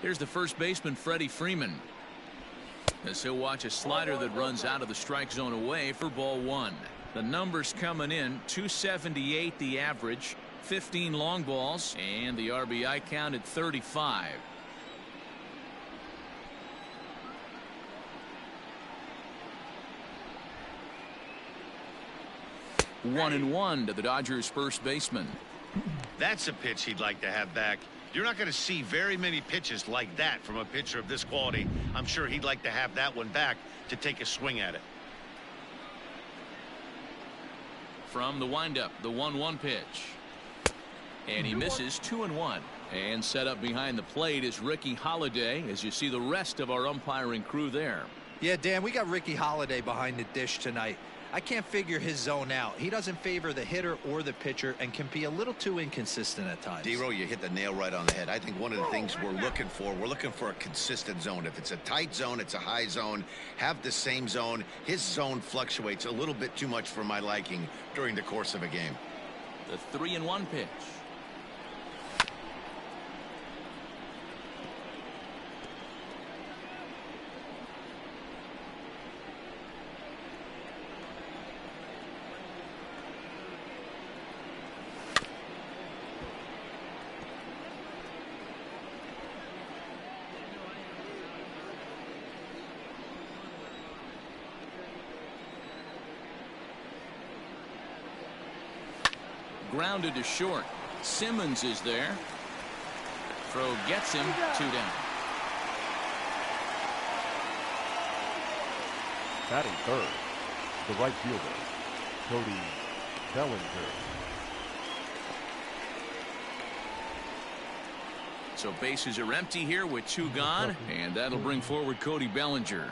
Here's the first baseman, Freddie Freeman, as he'll watch a slider that runs out of the strike zone away for ball one. The numbers coming in: 278 the average, 15 long balls, and the RBI count at 35. One and one to the Dodgers first baseman. That's a pitch he'd like to have back. You're not going to see very many pitches like that from a pitcher of this quality. I'm sure he'd like to have that one back to take a swing at it. From the windup, the 1-1 pitch. And he misses. 2-1. And set up behind the plate is Ricky Holiday, as you see the rest of our umpiring crew there. Yeah, Dan, we got Ricky Holiday behind the dish tonight. I can't figure his zone out. He doesn't favor the hitter or the pitcher and can be a little too inconsistent at times. D-Row, you hit the nail right on the head. I think one of the things we're looking for a consistent zone. If it's a tight zone, it's a high zone. Have the same zone. His zone fluctuates a little bit too much for my liking during the course of a game. The 3-1 pitch. Grounded to short. Simmons is there. Throw gets him. 2 down. Batting third, the right fielder, Cody Bellinger. So bases are empty here with 2 gone, and that'll bring forward Cody Bellinger.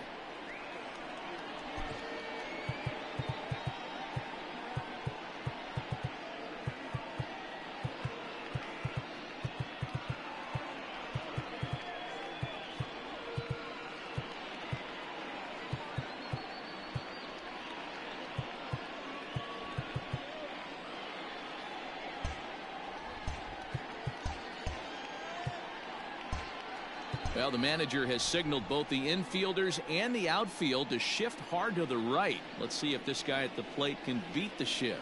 Well, the manager has signaled both the infielders and the outfield to shift hard to the right. Let's see if this guy at the plate can beat the shift.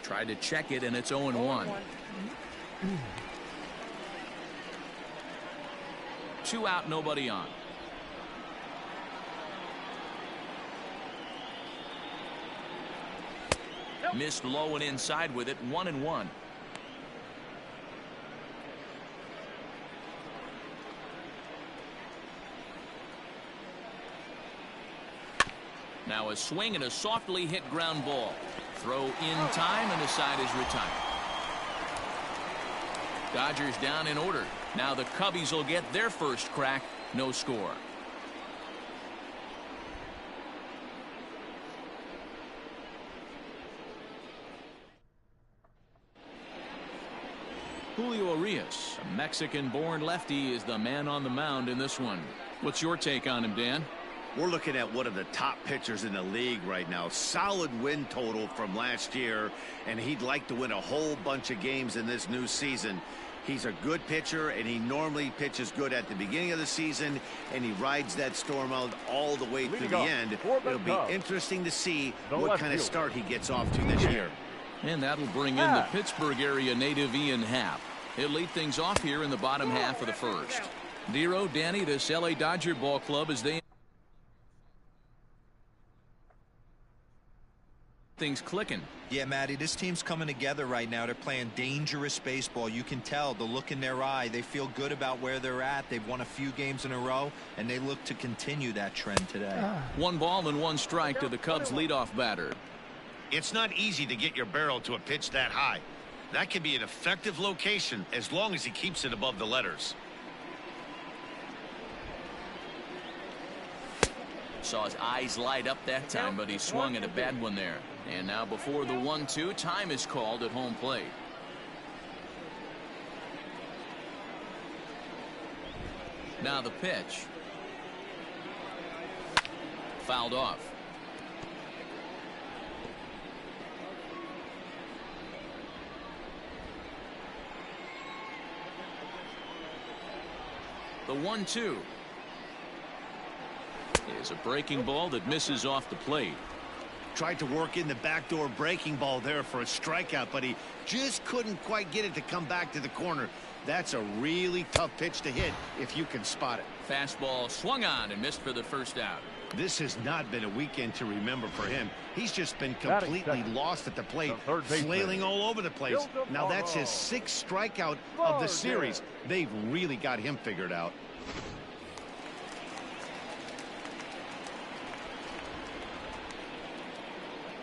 Tried to check it, and it's 0-1. 2 out, nobody on. Missed low and inside with it. 1-1. Now a swing and a softly hit ground ball. Throw in time, and the side is retired. Dodgers down in order. Now the Cubbies will get their first crack. No score. Julio Urias, a Mexican-born lefty, is the man on the mound in this one. What's your take on him, Dan? We're looking at one of the top pitchers in the league right now. Solid win total from last year, and he'd like to win a whole bunch of games in this new season. He's a good pitcher, and he normally pitches good at the beginning of the season, and he rides that storm out all the way to the end. It'll be interesting to see what kind of start he gets off to this year. And that'll bring in the Pittsburgh area native Ian Happ. He'll lead things off here in the bottom half of the first. Dero, Danny, this LA Dodger ball club, as they things clicking. Yeah, Matty, this team's coming together right now. They're playing dangerous baseball. You can tell the look in their eye. They feel good about where they're at. They've won a few games in a row, and they look to continue that trend today. 1 ball and 1 strike to the Cubs leadoff batter. It's not easy to get your barrel to a pitch that high. That can be an effective location as long as he keeps it above the letters. Saw his eyes light up that time, but he swung at a bad one there. And now before the 1-2, time is called at home plate. Now the pitch. Fouled off. The 1-2 is a breaking ball that misses off the plate. Tried to work in the backdoor breaking ball there for a strikeout, but he just couldn't quite get it to come back to the corner. That's a really tough pitch to hit if you can spot it. Fastball swung on and missed for the first out. This has not been a weekend to remember for him. He's just been completely lost at the plate, flailing all over the place. Now that's his 6th strikeout of the series. They've really got him figured out.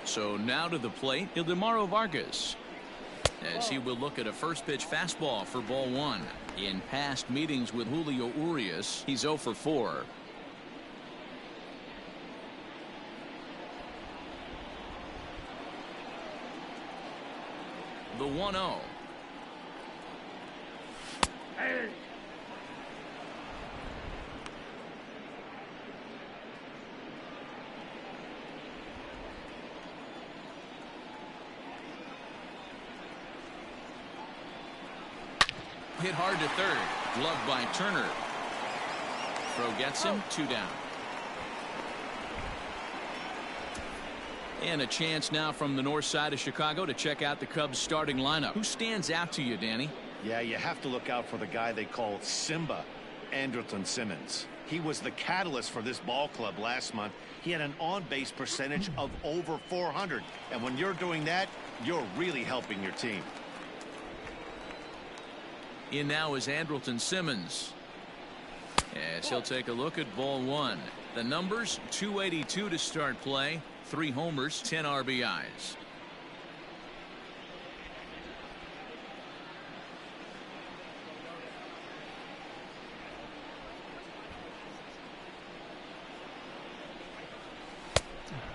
So now to the plate, Ildemaro Vargas, as he will look at a first pitch fastball for ball 1. In past meetings with Julio Urias, he's 0 for 4. The 1-0. Hit hard to third. Gloved by Turner. Throw gets him. 2 down. And a chance now from the north side of Chicago to check out the Cubs starting lineup. Who stands out to you, Danny? Yeah, you have to look out for the guy they call Simba, Andrelton Simmons. He was the catalyst for this ball club last month. He had an on-base percentage of over 400. And when you're doing that, you're really helping your team. In now is Andrelton Simmons, as he'll take a look at ball 1. The numbers: 282 to start play, 3 homers, 10 RBIs.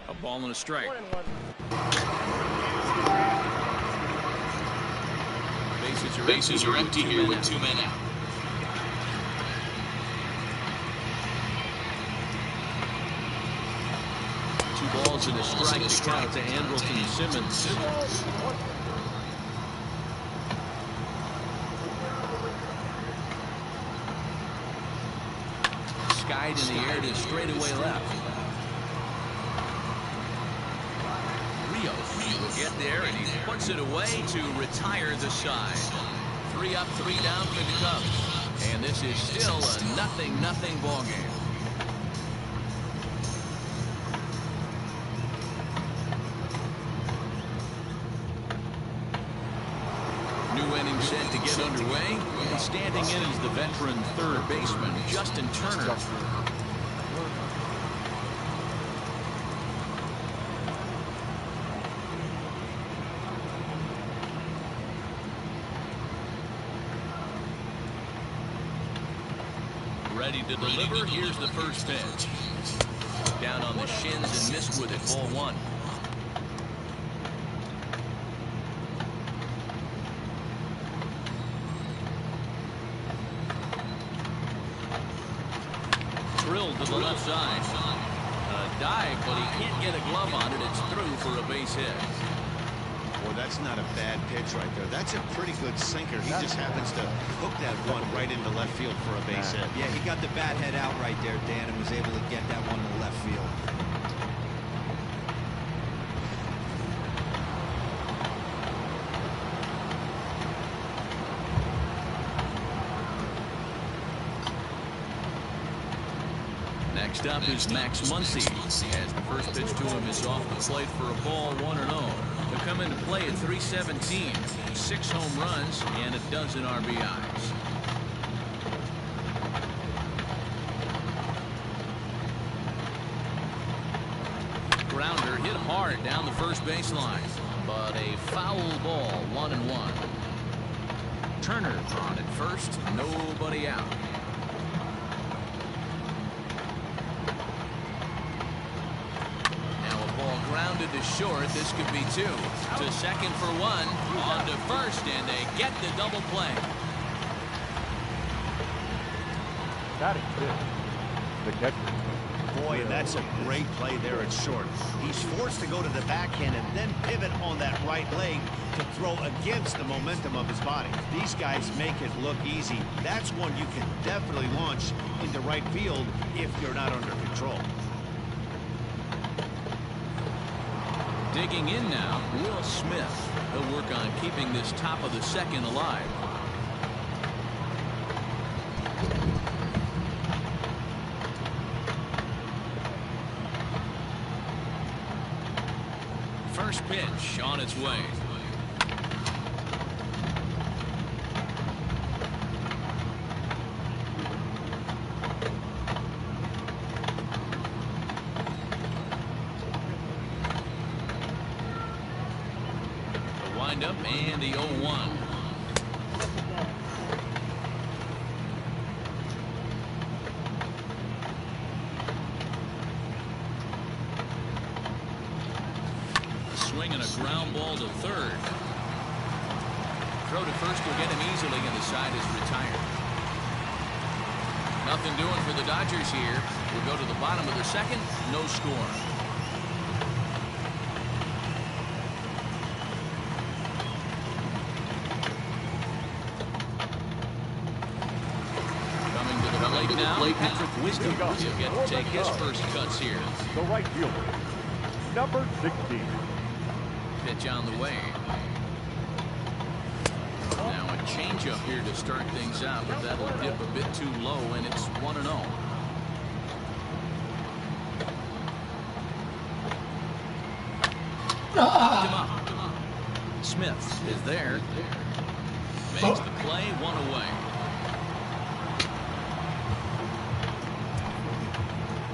A ball and a strike. Bases are empty here with 2 men out. Two balls and a strike to count to Andrelton Simmons. Skied in the air to straightaway left. Urias will get there, and he puts it away to retire the side. 3 up, 3 down for the Cubs. And this is still a 0-0 ball game. New inning set to get underway. And standing in is the veteran third baseman, Justin Turner. Ready to deliver. Here's the first pitch. Down on the shins and missed with it. Ball 1. Drilled to the left side. A dive, but he can't get a glove on it. It's through for a base hit. Boy, that's not a bad pitch right there. That's a pretty good sinker. He just happens to hook that one right into left field for a base hit. Yeah, he got the bat head out right there, Dan, and was able to get that one to left field. Next up is Max Muncy, as the first pitch to him is off the plate for a ball, 1-0. He'll come into play at .317, 6 home runs and a dozen RBIs. Grounder hit hard down the first baseline, but a foul ball, 1-1. Turner on at first, nobody out. Grounded to short. This could be 2. To second for 1. On to first, and they get the double play. That is it. the catcher. Boy, and that's a great play there at short. He's forced to go to the backhand and then pivot on that right leg to throw against the momentum of his body. These guys make it look easy. That's one you can definitely launch into right field if you're not under control. Digging in now, Will Smith. He'll work on keeping this top of the second alive. First pitch on its way. The windup and the 0-1. Swing and a ground ball to third. Throw to first will get him easily, and the side is retired. Nothing doing for the Dodgers here. We'll go to the bottom of the second. No score. Coming to the plate now, Patrick Wisdom. He'll get to take his first cuts here. The right fielder, number 16. Pitch on the way. Now a changeup here to start things out, but that'll dip a bit too low, and it's 1-0. Smith is there. Makes the play, one away.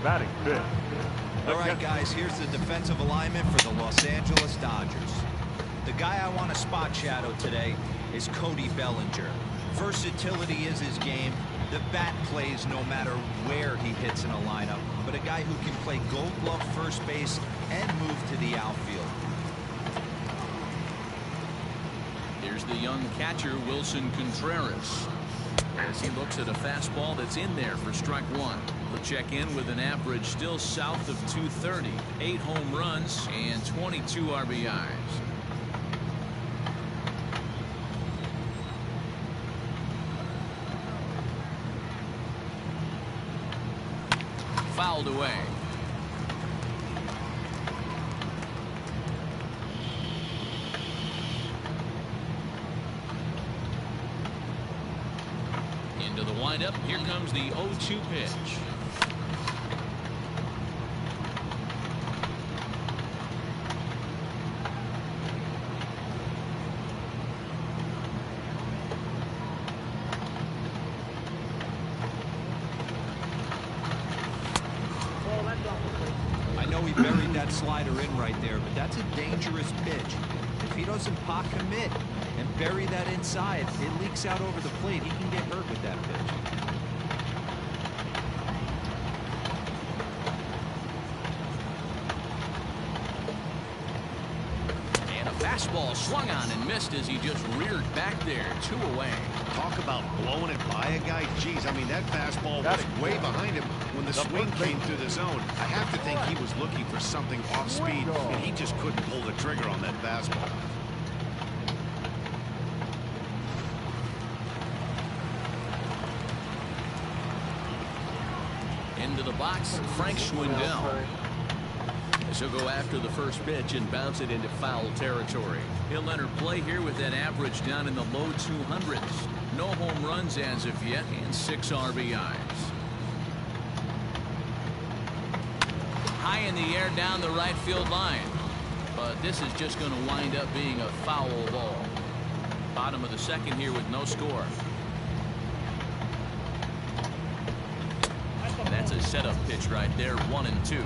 Batting fifth. All right, guys, here's the defensive alignment for the Los Angeles Dodgers. The guy I want to spot shadow today is Cody Bellinger. Versatility is his game. The bat plays no matter where he hits in a lineup, but a guy who can play Gold Glove first base and move to the outfield. Here's the young catcher, Wilson Contreras, as he looks at a fastball that's in there for strike one. He'll check in with an average still south of 230, 8 home runs and 22 RBIs. Fouled away. Into the windup. Here comes the 0-2 pitch. I know he buried that slider in right there, but that's a dangerous pitch. If he doesn't pot commit and bury that inside, it leaks out over the plate. He can get hurt with that pitch. And a fastball swung on and missed as he just reared back there. 2 away. Talk about blowing it by a guy. Geez, I mean, that fastball was way behind him when the swing came through the zone. I have to think he was looking for something off speed, and he just couldn't pull the trigger on that fastball. Into the box, Frank Schwindel. As he'll go after the first pitch and bounce it into foul territory. He'll enter play here with that average down in the low 200s. No home runs as of yet and 6 RBIs. High in the air down the right field line. But this is just going to wind up being a foul ball. Bottom of the second here with no score. That's a setup pitch right there, 1-2.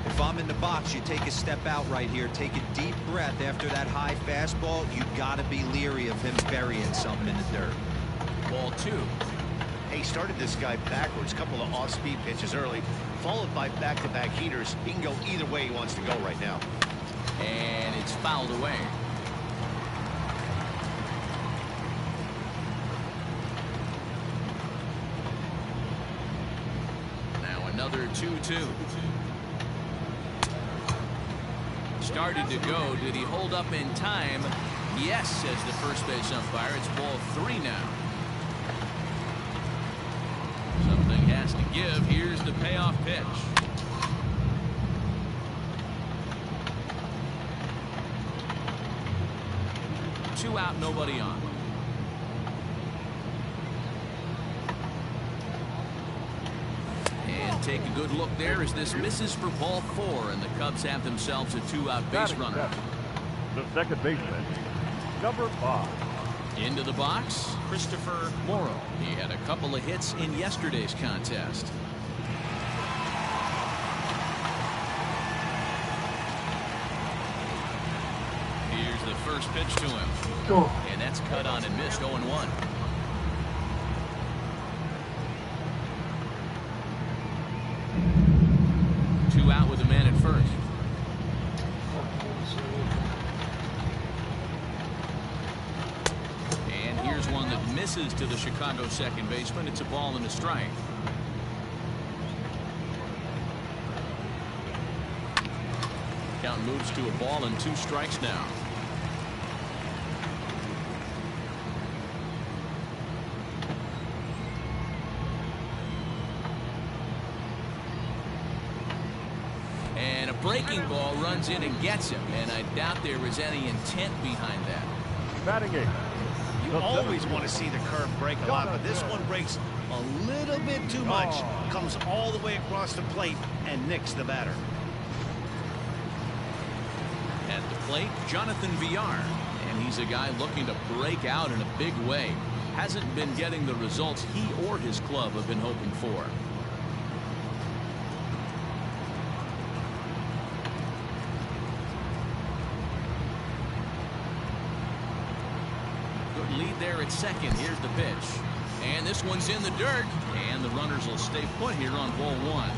If I'm in the box, you take a step out right here, take a deep breath after that high fastball. You got to be leery of him burying something in the dirt. Ball 2. Hey, started this guy backwards, couple of off-speed pitches early, followed by back-to-back heaters. He can go either way he wants to go right now. And it's fouled away. Another 2-2. Started to go. Did he hold up in time? Yes, says the first base umpire. It's ball 3 now. Something has to give. Here's the payoff pitch. Two out, nobody on. And take a good look there as this misses for ball 4, and the Cubs have themselves a 2-out base runner. The second baseman, number 5. Into the box, Christopher Morrow. He had a couple of hits in yesterday's contest. Here's the first pitch to him. And that's cut on and missed. 0-1. Two out with a man at first. And here's one that misses to the Chicago second baseman. It's a ball and a strike. Count moves to a ball and 2 strikes now. And a breaking ball runs in and gets him, and I doubt there was any intent behind that. Batting 8. You always want to see the curve break a lot, but this one breaks a little bit too much. Comes all the way across the plate and nicks the batter. At the plate, Jonathan Villar, and he's a guy looking to break out in a big way. Hasn't been getting the results he or his club have been hoping for. Good lead there at second. Here's the pitch. And this one's in the dirt, and the runners will stay put here on ball 1.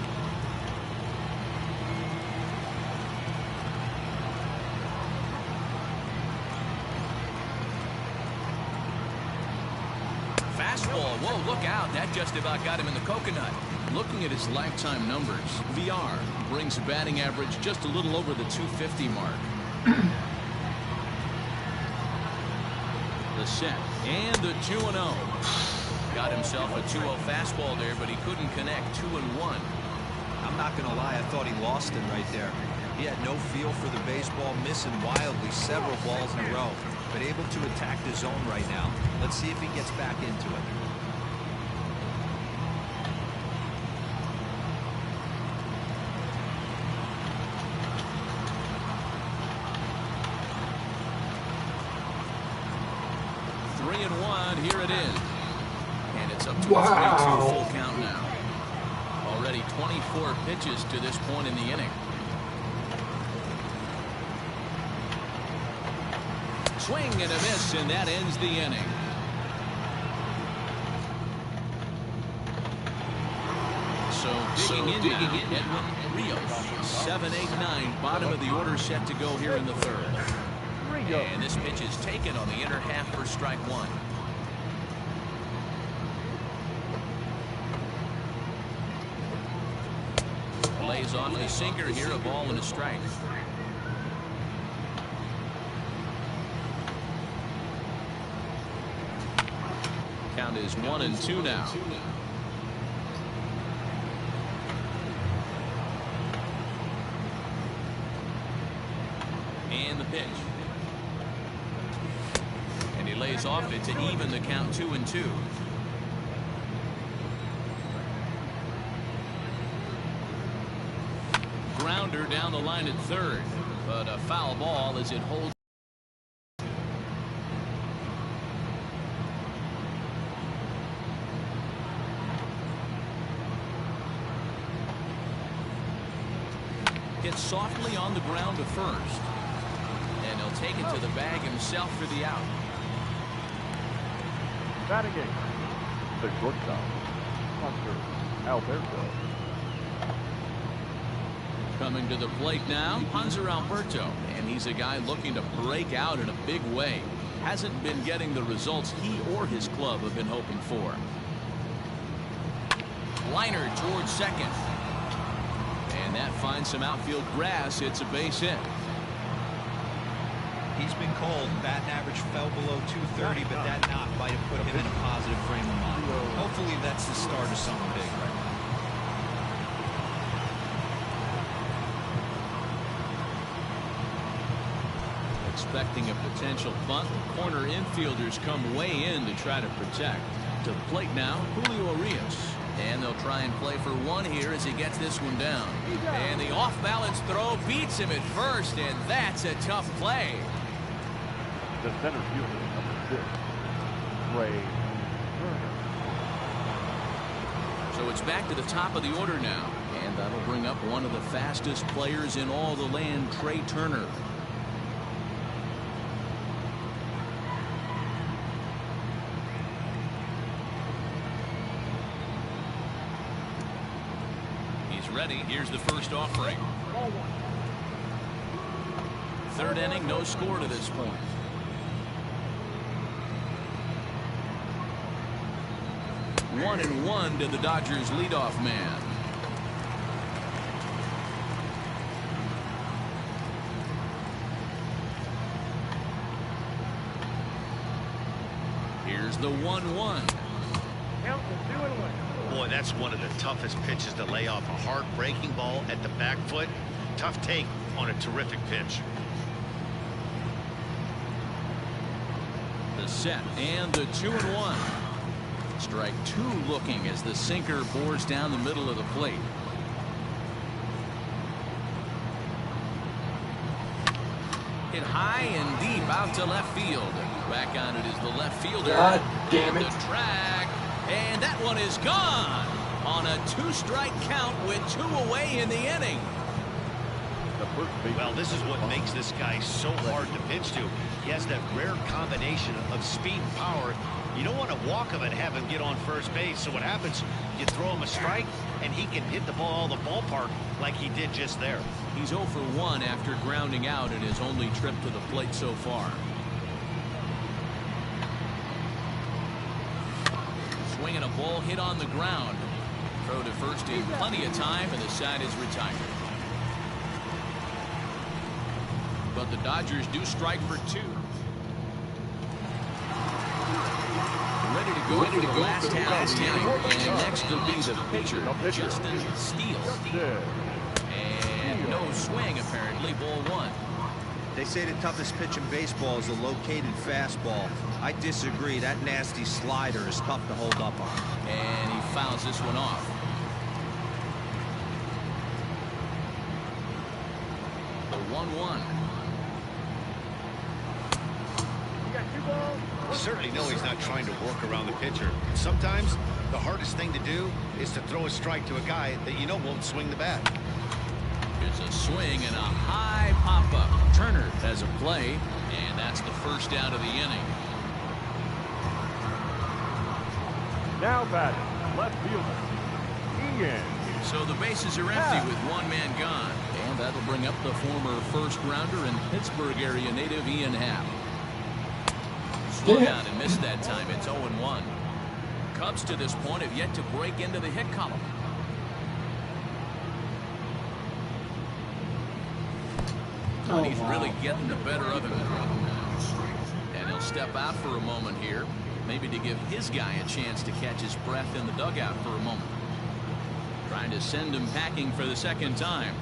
Fastball. Whoa, look out. That just about got him in the coconut. Looking at his lifetime numbers, VR brings a batting average just a little over the 250 mark. The set and the 2-0. Got himself a 2-0 fastball there, but he couldn't connect. 2-1. I'm not going to lie, I thought he lost it right there. He had no feel for the baseball, missing wildly several balls in a row, but able to attack the zone right now. Let's see if he gets back into it. Here it is. And it's up to a 3-2 full count now. Already 24 pitches to this point in the inning. Swing and a miss, and that ends the inning. So digging in now, Edwin Urias. 7, 8, 9, bottom of the order set to go here in the third. And this pitch is taken on the inner half for strike 1. Lays off the sinker here, a ball and a strike. Count is 1-2 now. And the pitch. And he lays off it to even the count 2-2. Grounder down the line at third, but a foul ball as it holds. Hits softly on the ground to first, and he'll take it to the bag himself for the out. Batting 8. The shortstop, Oscar Alberto. Coming to the plate now, Hanser Alberto, and he's a guy looking to break out in a big way. Hasn't been getting the results he or his club have been hoping for. Liner towards second. that finds some outfield grass. It's a base hit. He's been cold. Batting average fell below 230, but that knock might have put him in a positive frame of mind. Hopefully that's the start of something big. Expecting a potential bunt, corner infielders come way in to try to protect. To the plate now, Urias. And they'll try and play for one here as he gets this one down. And the off-balance throw beats him at first, and that's a tough play. The center fielder, number 6, Ray. So it's back to the top of the order now. And that'll bring up one of the fastest players in all the land, Trey Turner. Ready. Here's the first offering. Third inning, no score to this point. One and one to the Dodgers leadoff man. Here's the 1-1. Count to 2-1. Boy, that's one of the toughest pitches to lay off. A hard breaking ball at the back foot. Tough take on a terrific pitch. The set and the 2-1. Strike 2 looking as the sinker bores down the middle of the plate. Hit high and deep out to left field. Back on it is the left fielder. God damn it. The track. And that one is gone on a 2-strike count with 2 away in the inning. Well, this is what makes this guy so hard to pitch to. He has that rare combination of speed and power. You don't want to walk him and have him get on first base. So what happens, you throw him a strike, and he can hit the ball all the ballpark like he did just there. He's 0 for 1 after grounding out in his only trip to the plate so far. Swinging a ball hit on the ground. Throw to first in plenty of time, and the side is retired. But the Dodgers do strike for 2. Ready to go for the last half of the inning. And next will be the pitcher, Justin Steele. And no swing, apparently. Ball 1. They say the toughest pitch in baseball is a located fastball. I disagree. That nasty slider is tough to hold up on. And he fouls this one off. The 1-1. You certainly know he's not trying to work around the pitcher. Sometimes the hardest thing to do is to throw a strike to a guy that you know won't swing the bat. It's a swing and a high pop-up. Turner has a play, and that's the first out of the inning. Now batting, left fielder, Ian. So the bases are empty with one man gone. And that'll bring up the former first-rounder and Pittsburgh area native Ian Happ. Slowed down and missed that time. It's 0-1. Cubs to this point have yet to break into the hit column. And he's really getting the better of him. And he'll step out for a moment here, maybe to give his guy a chance to catch his breath in the dugout for a moment. Trying to send him packing for the second time.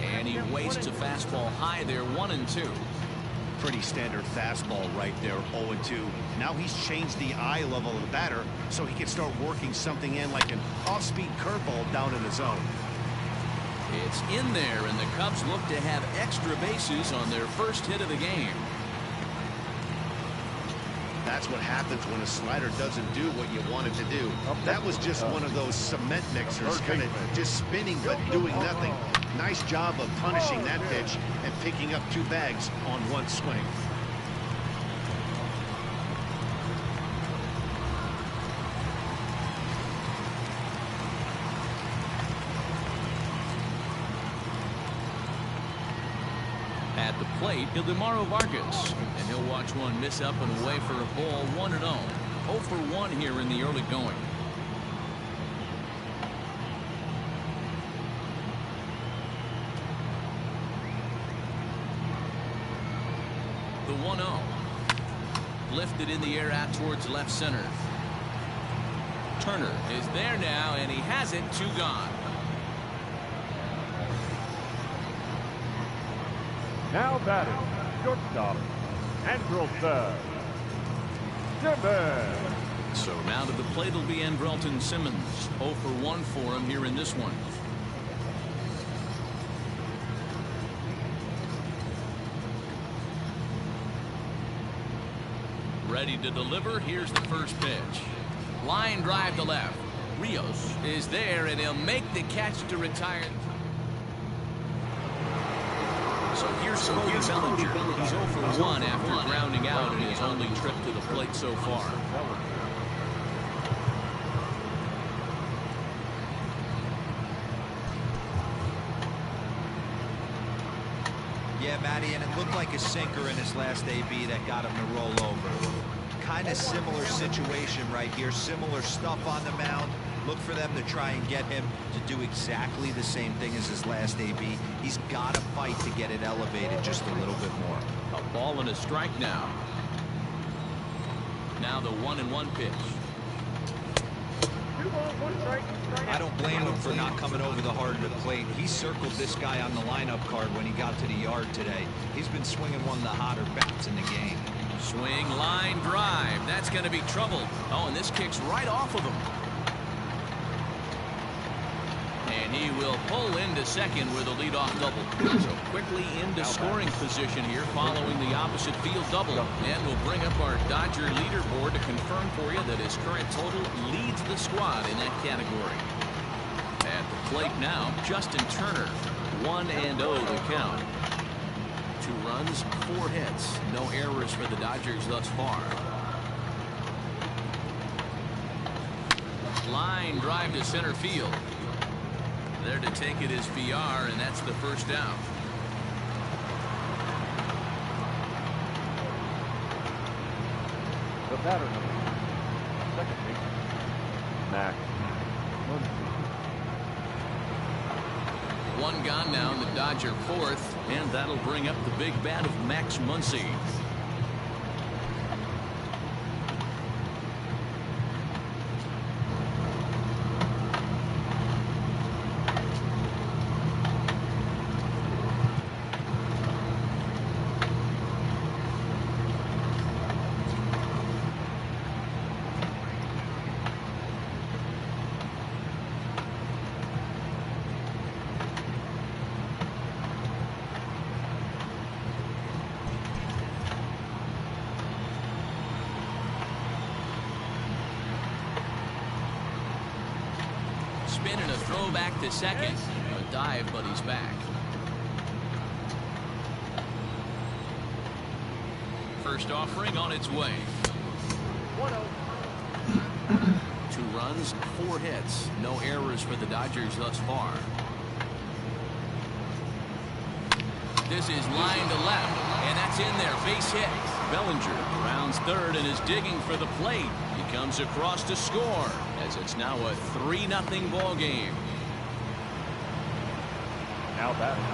And he wastes a fastball high there, 1-2. Pretty standard fastball right there, 0-2. Now he's changed the eye level of the batter so he can start working something in like an off-speed curveball down in the zone. It's in there, and the Cubs look to have extra bases on their first hit of the game. That's what happens when a slider doesn't do what you want it to do. That was just one of those cement mixers, kind of just spinning but doing nothing. Nice job of punishing that pitch and picking up 2 bags on 1 swing. At the plate, Ildemaro Vargas, and he'll watch one miss up and away for a ball, 1-0. 0 for 1 here in the early going. The 1-0. Lifted in the air out towards left center. Turner is there now, and he has it. 2 gone. Now batting, shortstop, Andrelton Simmons. So now to the plate will be Andrelton Simmons. 0 for 1 for him here in this one. Ready to deliver. Here's the first pitch. Line drive to left. Urias is there, and he'll make the catch to retire. So here's Cody Bellinger. He's 0 for 1 after grounding out in his only trip to the plate so far. Yeah, Matty, and it looked like a sinker in his last AB that got him to roll over. Kind of similar situation right here. Similar stuff on the mound. Look for them to try and get him to do exactly the same thing as his last AB. He's got to fight to get it elevated just a little bit more. A ball and a strike now. Now the 1-1 pitch. I don't blame him for not coming over the hard of the plate. He circled this guy on the lineup card when he got to the yard today. He's been swinging one of the hotter bats in the game. Swing, line drive. That's going to be trouble. Oh, and this kicks right off of him. And he will pull into second with a leadoff double. So quickly into scoring position here following the opposite field double. And we'll bring up our Dodger leaderboard to confirm for you that his current total leads the squad in that category. At the plate now, Justin Turner. 1-0 the count. 2 runs, 4 hits. No errors for the Dodgers thus far. Line drive to center field. There to take it is VR, and that's the first out. The batter number, second base, Max Muncy. 1 gone now in the Dodger 4th, and that'll bring up the big bat of Max Muncy. Spin and a throw back to second. A dive, but he's back. First offering on its way. 2 runs, 4 hits. No errors for the Dodgers thus far. This is line to left, and that's in there. Base hit. Bellinger rounds third and is digging for the plate. He comes across to score, as it's now a 3-0 ball game. Now batting,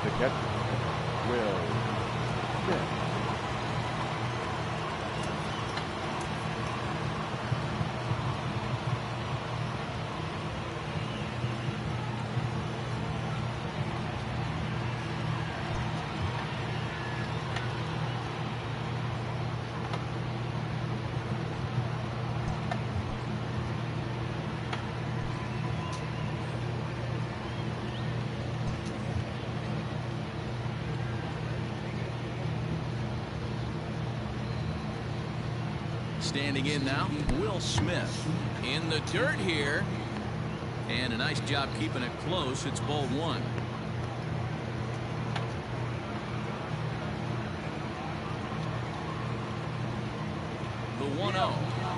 the catcher, Will Smith. Standing in now, Will Smith in the dirt here, and a nice job keeping it close. It's ball 1. The 1-0,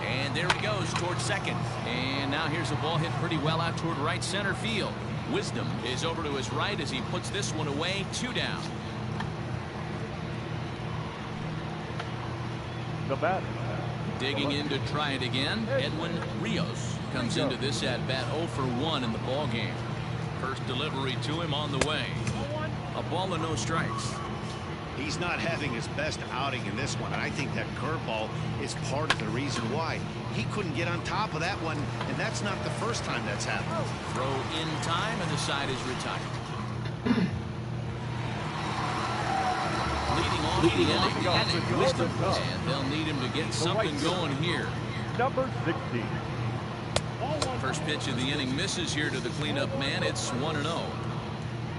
and there he goes towards second, and now here's a ball hit pretty well out toward right center field. Wisdom is over to his right as he puts this one away. 2 down. The batter, Digging in to try it again, Edwin Urias comes into this at-bat 0 for 1 in the ball game. First delivery to him on the way. A ball and no strikes. He's not having his best outing in this one, and I think that curveball is part of the reason why. He couldn't get on top of that one, and that's not the first time that's happened. Throw in time, and the side is retired. Leading off the inning, Wisdom, and they'll need him to get something going here. Number 16. First pitch of the inning misses here to the cleanup man. It's 1-0.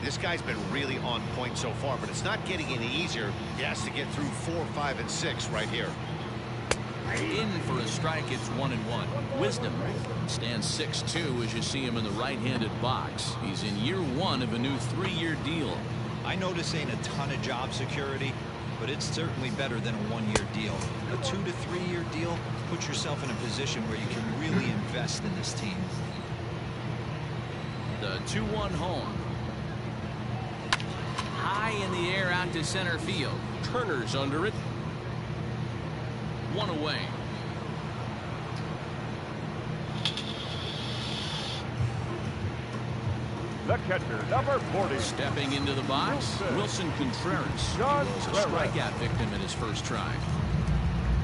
This guy's been really on point so far, but it's not getting any easier. He has to get through 4, 5, and 6 right here. In for a strike, it's 1-1. Wisdom stands 6'2" as you see him in the right-handed box. He's in year 1 of a new 3-year deal. I know this ain't a ton of job security, but it's certainly better than a 1-year deal. A 2 to 3-year deal puts yourself in a position where you can really invest in this team. The 2-1 home. High in the air out to center field. Turner's under it. 1 away. The catcher, number 40. Stepping into the box, Wilson Contreras. He was a strikeout victim in his first try.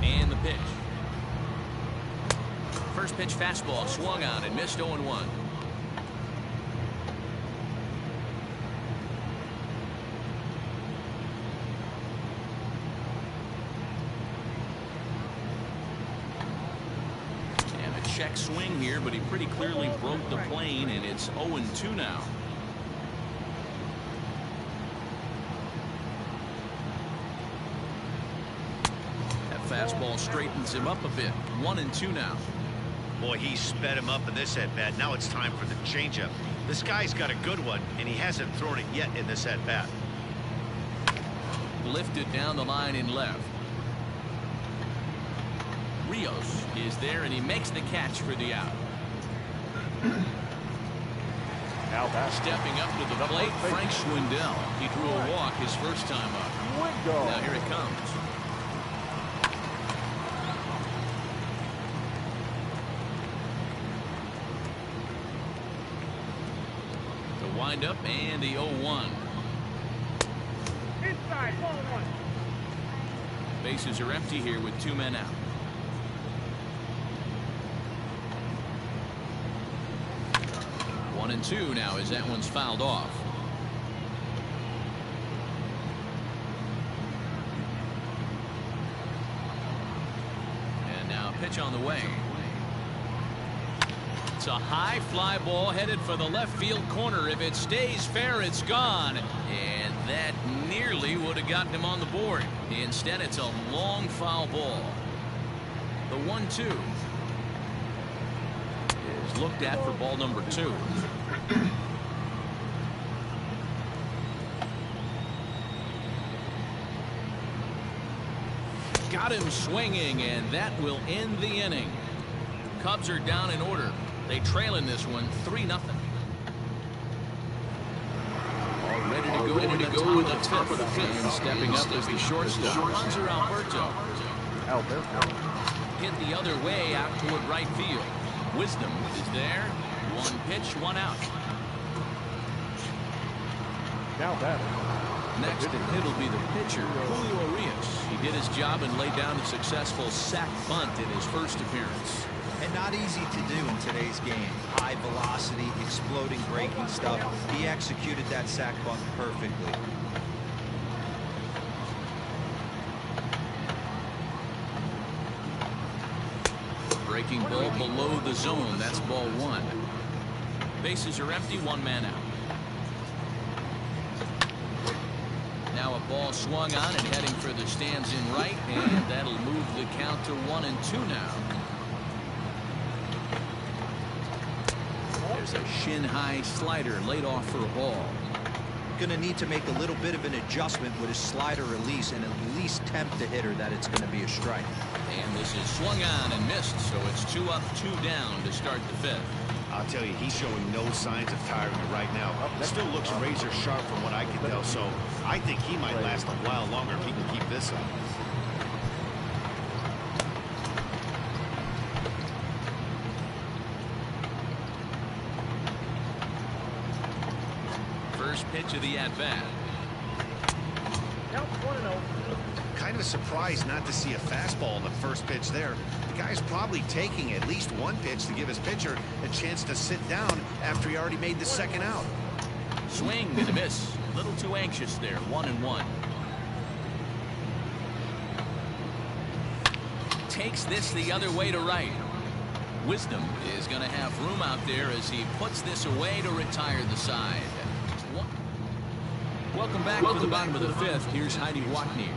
And the pitch. First pitch fastball swung on and missed 0-1. Check swing here, but he pretty clearly broke the plane, and it's 0-2 now. That fastball straightens him up a bit. 1-2 now. Boy, he sped him up in this at-bat. Now it's time for the changeup. This guy's got a good one, and he hasn't thrown it yet in this at-bat. Lifted down the line in left. Urias is there, and he makes the catch for the out. Now back. Stepping up to the plate, Frank Schwindel. He drew a walk his first time up. Now here it comes. The windup and the 0-1. Inside, ball 1. Bases are empty here with 2 men out. One and 2 now as that one's fouled off. And now pitch on the way. It's a high fly ball headed for the left field corner. If it stays fair, it's gone. And that nearly would have gotten him on the board. Instead, it's a long foul ball. The 1-2 is looked at for ball number 2. Got him swinging, and that will end the inning. Cubs are down in order. They trail in this one 3-0. All ready to go in the top of the fifth. And stepping up is the shortstop. Alonzo Alberto. Hit the other way out toward right field. Wisdom is there. 1 pitch, 1 out. Now batting. Next to hit will be the pitcher, Urias. He did his job and laid down a successful sac bunt in his first appearance. And not easy to do in today's game. High velocity, exploding breaking stuff. He executed that sac bunt perfectly. Breaking ball below the zone. That's ball 1. Bases are empty. 1 man out. Now a ball swung on and heading for the stands in right, and that'll move the count to 1-2 now. There's a shin-high slider laid off for a ball. Going to need to make a little bit of an adjustment with his slider release and at least tempt the hitter that it's going to be a strike. And this is swung on and missed, so it's 2 up, 2 down to start the 5th. I'll tell you, he's showing no signs of tiring right now. Still looks razor sharp from what I can tell, so I think he might last a while longer if he can keep this up. First pitch of the at-bat. Count 1-0. Kind of a surprise not to see a fastball on the first pitch there. The guy's probably taking at least one pitch to give his pitcher a chance to sit down after he already made the second out. Swing and a miss. A little too anxious there. 1-1. Takes this the other way to right. Wisdom is going to have room out there as he puts this away to retire the side. Welcome back to the bottom of the fifth. Here's Heidi Watney.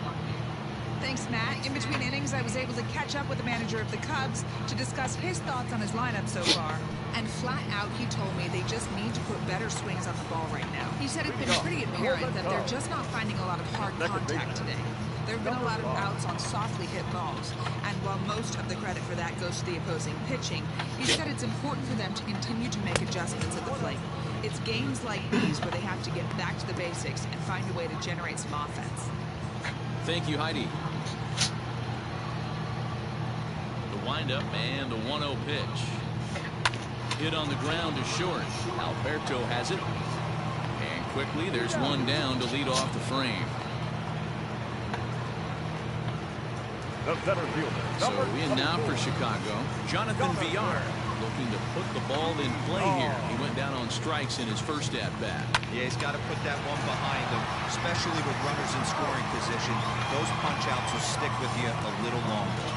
Thanks, Matt. In between innings, I was able to catch up with the manager of the Cubs to discuss his thoughts on his lineup so far. And flat out, he told me they just need to put better swings on the ball right now. He said it's been pretty apparent that they're just not finding a lot of hard contact today. There have been a lot of outs on softly hit balls, and while most of the credit for that goes to the opposing pitching, he said it's important for them to continue to make adjustments at the plate. It's games like these where they have to get back to the basics and find a way to generate some offense. Thank you, Heidi. The windup and the 1-0 pitch. Hit on the ground to short. Alberto has it. And quickly, there's one down to lead off the frame. The center fielder. So in now for Chicago, Jonathan Villar looking to put the ball in play here. He went down on strikes in his first at-bat. Yeah, he's got to put that one behind him, especially with runners in scoring position. Those punch-outs will stick with you a little longer.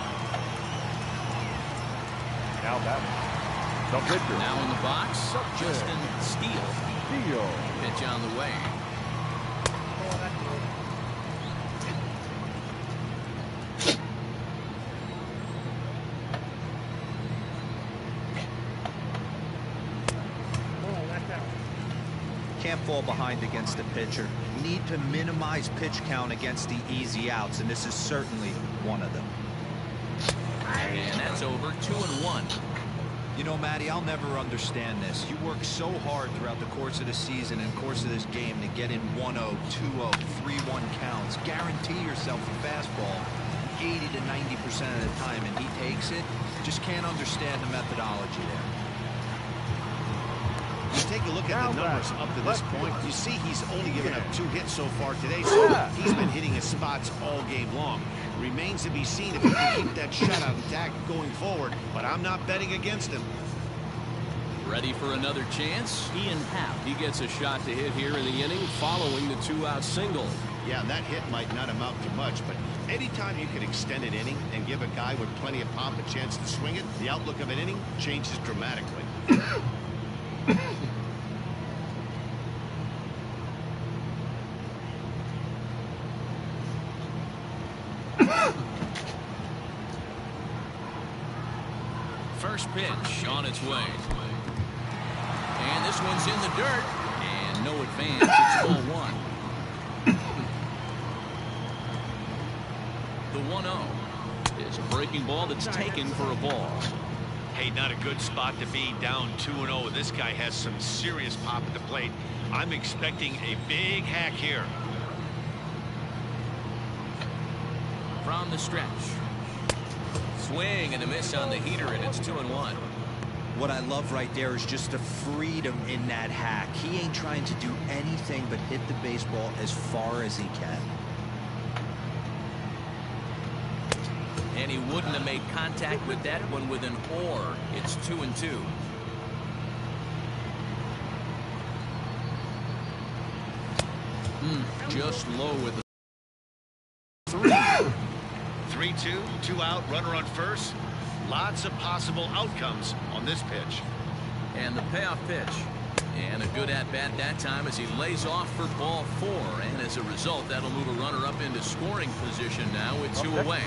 Now that the pitcher. Now in the box, Justin Steele. Steele. Pitch on the way. Can't fall behind against the pitcher. Need to minimize pitch count against the easy outs, and this is certainly one of them. And that's over. 2-1. You know, Matty, I'll never understand this. You work so hard throughout the course of the season and course of this game to get in 1-0, 2-0, 3-1 counts. Guarantee yourself a fastball 80 to 90% of the time, and he takes it. Just can't understand the methodology there. You take a look at the numbers up to this point. You see he's only given up 2 hits so far today, so he's been hitting his spots all game long. Remains to be seen if he can keep that shutout intact going forward, but I'm not betting against him. Ready for another chance? Ian Happ. He gets a shot to hit here in the inning following the 2-out single. Yeah, that hit might not amount to much, but anytime you can extend an inning and give a guy with plenty of pop a chance to swing it, the outlook of an inning changes dramatically. First pitch on its way. And this one's in the dirt. And no advance. It's ball 1. The 1-0 is a breaking ball that's taken for a ball. Hey, not a good spot to be, down 2-0. This guy has some serious pop at the plate. I'm expecting a big hack here. From the stretch. Swing and a miss on the heater, and it's 2-1. What I love right there is just the freedom in that hack. He ain't trying to do anything but hit the baseball as far as he can. And he wouldn't have made contact with that one with an or. It's 2-2. Just low with the 3-2, 2 out, runner on first. Lots of possible outcomes on this pitch. And the payoff pitch. And a good at-bat that time as he lays off for ball 4. And as a result, that'll move a runner up into scoring position now with 2 away.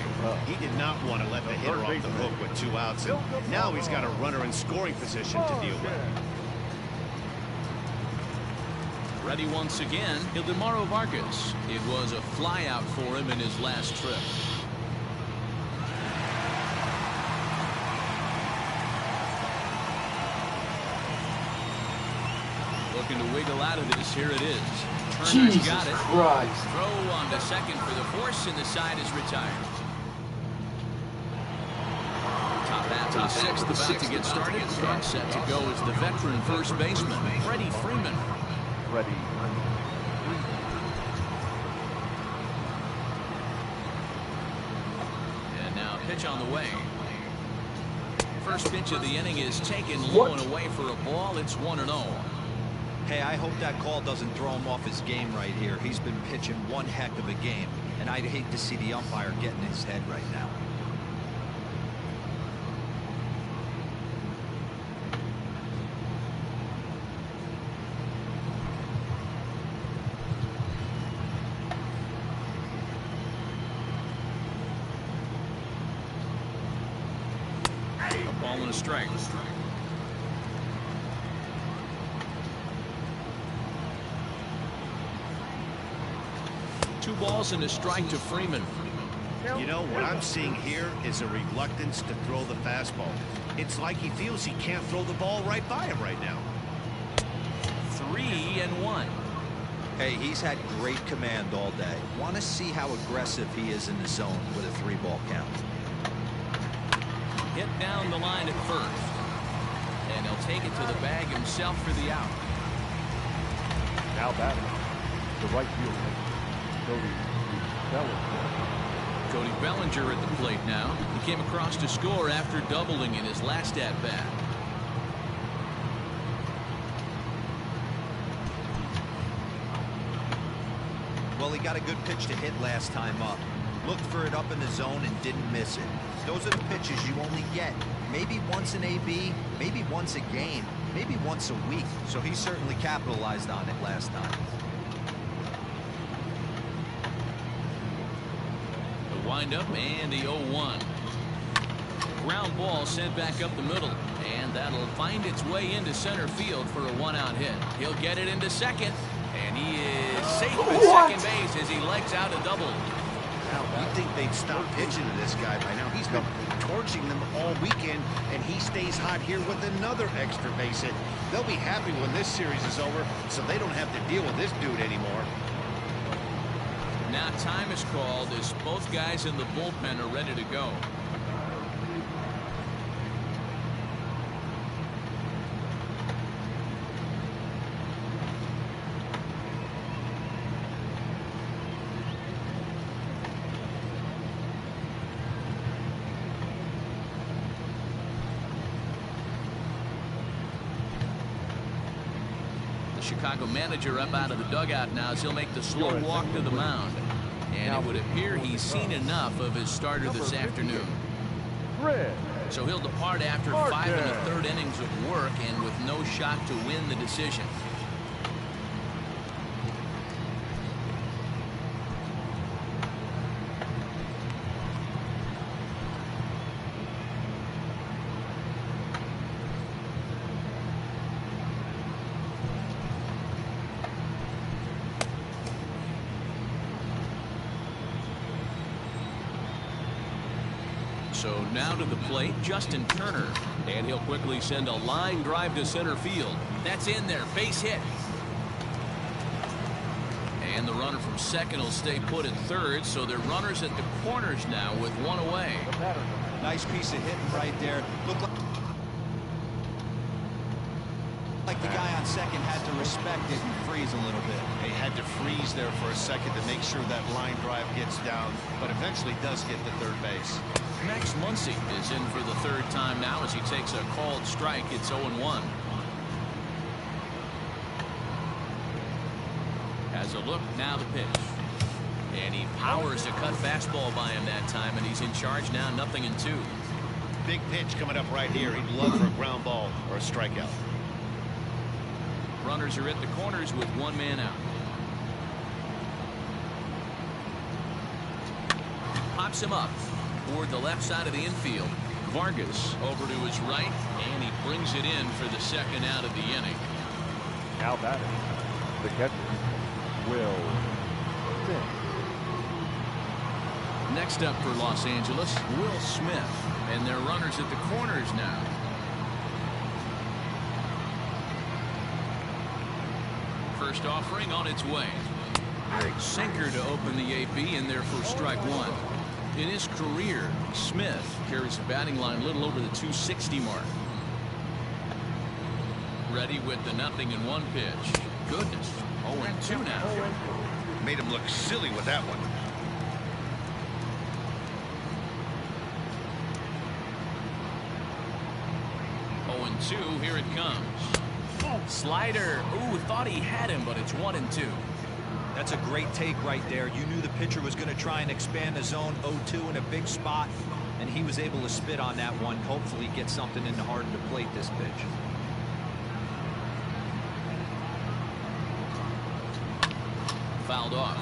He did not want to let the hitter off the hook with 2 outs. And now he's got a runner in scoring position to deal with. Ready once again, Ildemaro Vargas. It was a flyout for him in his last trip. Looking to wiggle out of this. Here it is. Turner's got it. Christ. Throw on to second for the force, and the side is retired. Top half of the sixth about to get started. And set to go is the veteran first baseman, Freddie Freeman. Ready. pitch on the way. First pitch of the inning is taken low and away for a ball. It's 1-0. Hey, I hope that call doesn't throw him off his game right here. He's been pitching one heck of a game, and I'd hate to see the umpire get in his head right now. A ball and a strike. Two balls and a strike to Freeman. You know, what I'm seeing here is a reluctance to throw the fastball. It's like he feels he can't throw the ball right by him right now. 3-1. Hey, he's had great command all day. Want to see how aggressive he is in the zone with a 3-ball count. Hit down the line at first. And he'll take it to the bag himself for the out. Now batting, the right fielder, Cody Bellinger at the plate now. He came across to score after doubling in his last at-bat. Well, he got a good pitch to hit last time up. Looked for it up in the zone and didn't miss it. Those are the pitches you only get. Maybe once an AB, maybe once a game, maybe once a week. So he certainly capitalized on it last time. The windup and the 0-1. Ground ball sent back up the middle. And that'll find its way into center field for a one-out hit. He'll get it into second. And he is safe at second base as he legs out a double. You'd think they'd stop pitching to this guy by now. He's been torching them all weekend, and he stays hot here with another extra base hit. They'll be happy when this series is over, so they don't have to deal with this dude anymore. Now time is called as both guys in the bullpen are ready to go. Chicago manager up out of the dugout now as he'll make the slow walk to the mound. And it would appear he's seen enough of his starter this afternoon. So he'll depart after 5 1/3 innings of work and with no shot to win the decision. So now to the plate, Justin Turner. And he'll quickly send a line drive to center field. That's in there. Base hit. And the runner from second will stay put at third. So they're runners at the corners now with one away. Nice piece of hitting right there. Looked like the guy on second had to respect it and freeze a little bit. They had to freeze there for a second to make sure that line drive gets down, but eventually does get to third base. Max Muncy is in for the third time now as he takes a called strike. It's 0-1. Has a look, now the pitch. And he powers a cut fastball by him that time, and he's in charge now, 0-2. Big pitch coming up right here. He'd love for a ground ball or a strikeout. Runners are at the corners with one man out. Pops him up toward the left side of the infield. Vargas over to his right, and he brings it in for the second out of the inning. Now batting, the catcher, Will Smith. Next up for Los Angeles, Will Smith, and they're runners at the corners now. First offering on its way. Sinker to open the AB in there for strike one. In his career, Smith carries the batting line a little over the 260 mark. Ready with the 0-1 pitch. Goodness. 0-2 now. Made him look silly with that one. 0-2. Here it comes. Slider. Ooh, thought he had him, but it's 1-2. That's a great take right there. You knew the pitcher was going to try and expand the zone. 0-2 in a big spot, and he was able to spit on that one. Hopefully get something in the heart of the plate this pitch. Fouled off.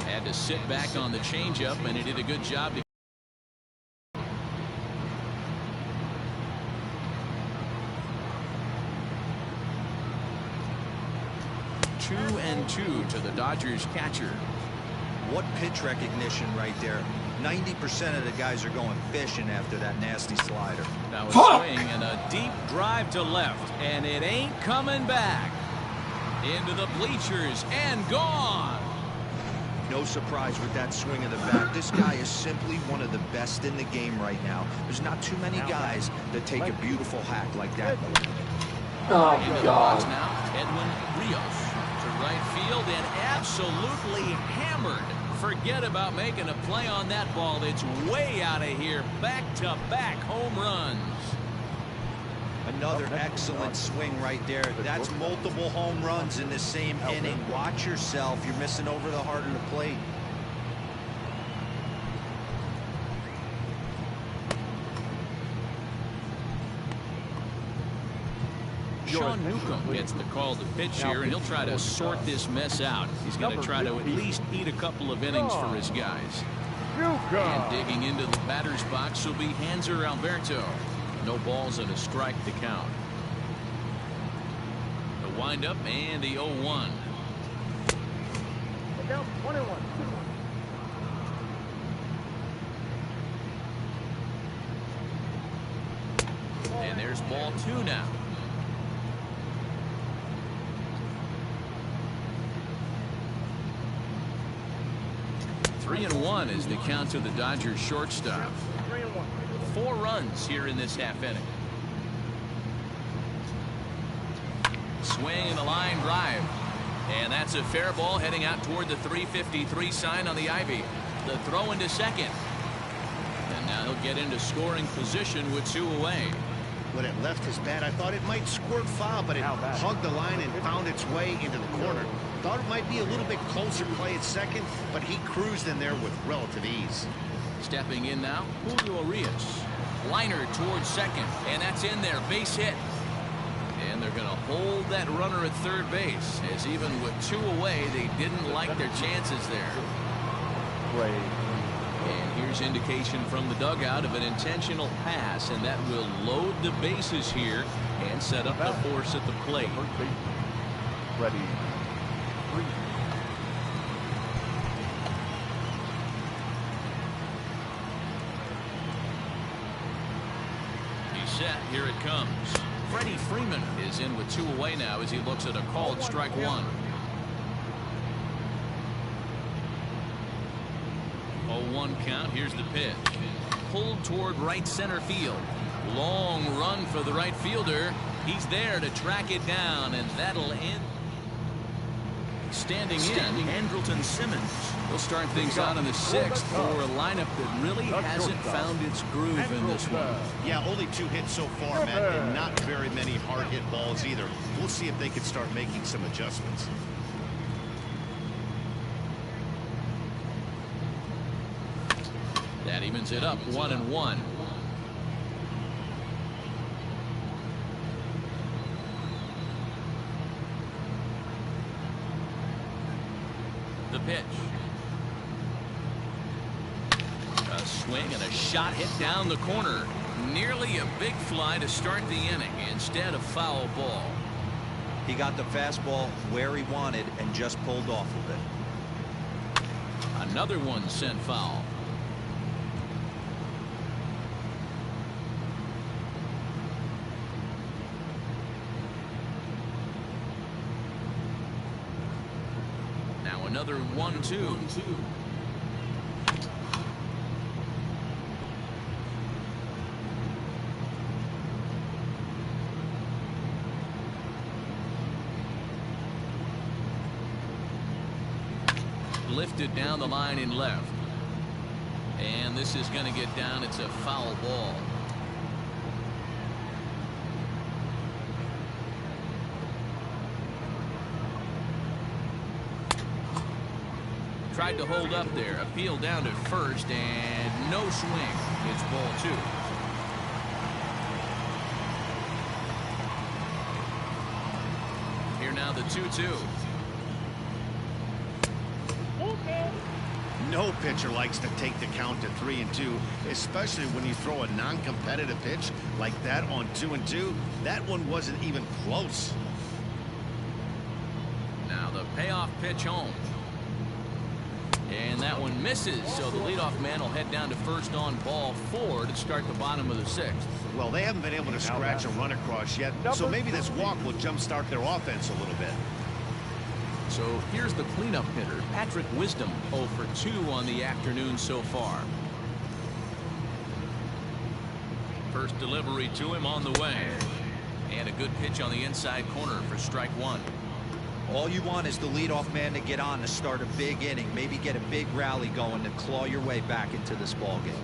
Had to sit back on the changeup, and he did a good job to 2-2 to the Dodgers catcher. What pitch recognition right there. 90% of the guys are going fishing after that nasty slider. Now a swing and a deep drive to left, and it ain't coming back. Into the bleachers and gone. No surprise with that swing of the bat. This guy is simply one of the best in the game right now. There's not too many guys that take a beautiful hack like that. Oh, Into the box now, Edwin Urias to right field and absolutely hammered. Forget about making a play on that ball. It's way out of here. Back-to-back home runs. Another excellent swing right there. That's multiple home runs in the same inning. Watch yourself. You're missing over the heart of the plate. Sean Newcomb gets the call to pitch here, and he'll try to sort this mess out. He's going to try to at least eat a couple of innings for his guys. And digging into the batter's box will be Hanser Alberto. No balls and a strike to count. The windup and the 0-1. And there's ball 2 now. 3-1 is the count to the Dodgers shortstop. 4 runs here in this half inning. Swing and a line drive. And that's a fair ball heading out toward the 353 sign on the Ivy. The throw into second. And now he'll get into scoring position with 2 away. When it left his bat, I thought it might squirt foul, but it hugged the line and found its way into the corner. Thought it might be a little bit closer play at second, but he cruised in there with relative ease. Stepping in now, Urias. Liner towards second, and that's in there. Base hit. And they're going to hold that runner at third base, as even with 2 away, they didn't like their chances there. And here's indication from the dugout of an intentional pass, and that will load the bases here and set up the force at the plate. Ready. 3. He's set. Here it comes. Freddie Freeman is in with 2 away now as he looks at a called strike 1. 0-1 count. Here's the pitch. Pulled toward right center field. Long run for the right fielder. He's there to track it down, and that'll end. Standing in, Andrelton Simmons. He'll start things out in the 6th for a lineup that really hasn't found its groove in this one. Yeah, only 2 hits so far, Matt, and not very many hard hit balls either. We'll see if they can start making some adjustments. That evens it up 1-1. The pitch. A swing and a shot hit down the corner. Nearly a big fly to start the inning. Instead, a foul ball. He got the fastball where he wanted and just pulled off of it. Another one sent foul. Now another 1-2. lifted down the line in left. And this is going to get down. It's a foul ball. Tried to hold up there. Appeal down to first, and no swing. It's ball 2. Here now the 2-2. No pitcher likes to take the count to 3-2, especially when you throw a non-competitive pitch like that on 2-2. That one wasn't even close. Now the payoff pitch home. And that one misses, so the leadoff man will head down to first on ball 4 to start the bottom of the 6th. Well, they haven't been able to scratch a run across yet, so maybe this walk will jumpstart their offense a little bit. So here's the cleanup hitter, Patrick Wisdom, 0 for 2 on the afternoon so far. First delivery to him on the way. And a good pitch on the inside corner for strike 1. All you want is the leadoff man to get on to start a big inning, maybe get a big rally going to claw your way back into this ball game.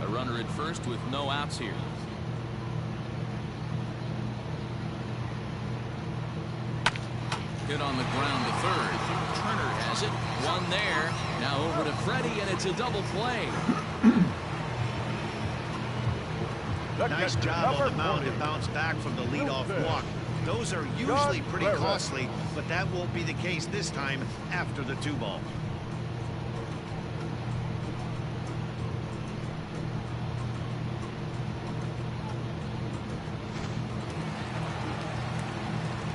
A runner at first with no outs here. Hit on the ground to third. Turner has it. One there. Now over to Freddie, and it's a double play. Nice job on the mound to bounce back from the leadoff walk. Those are usually pretty costly, but that won't be the case this time after the 2-ball.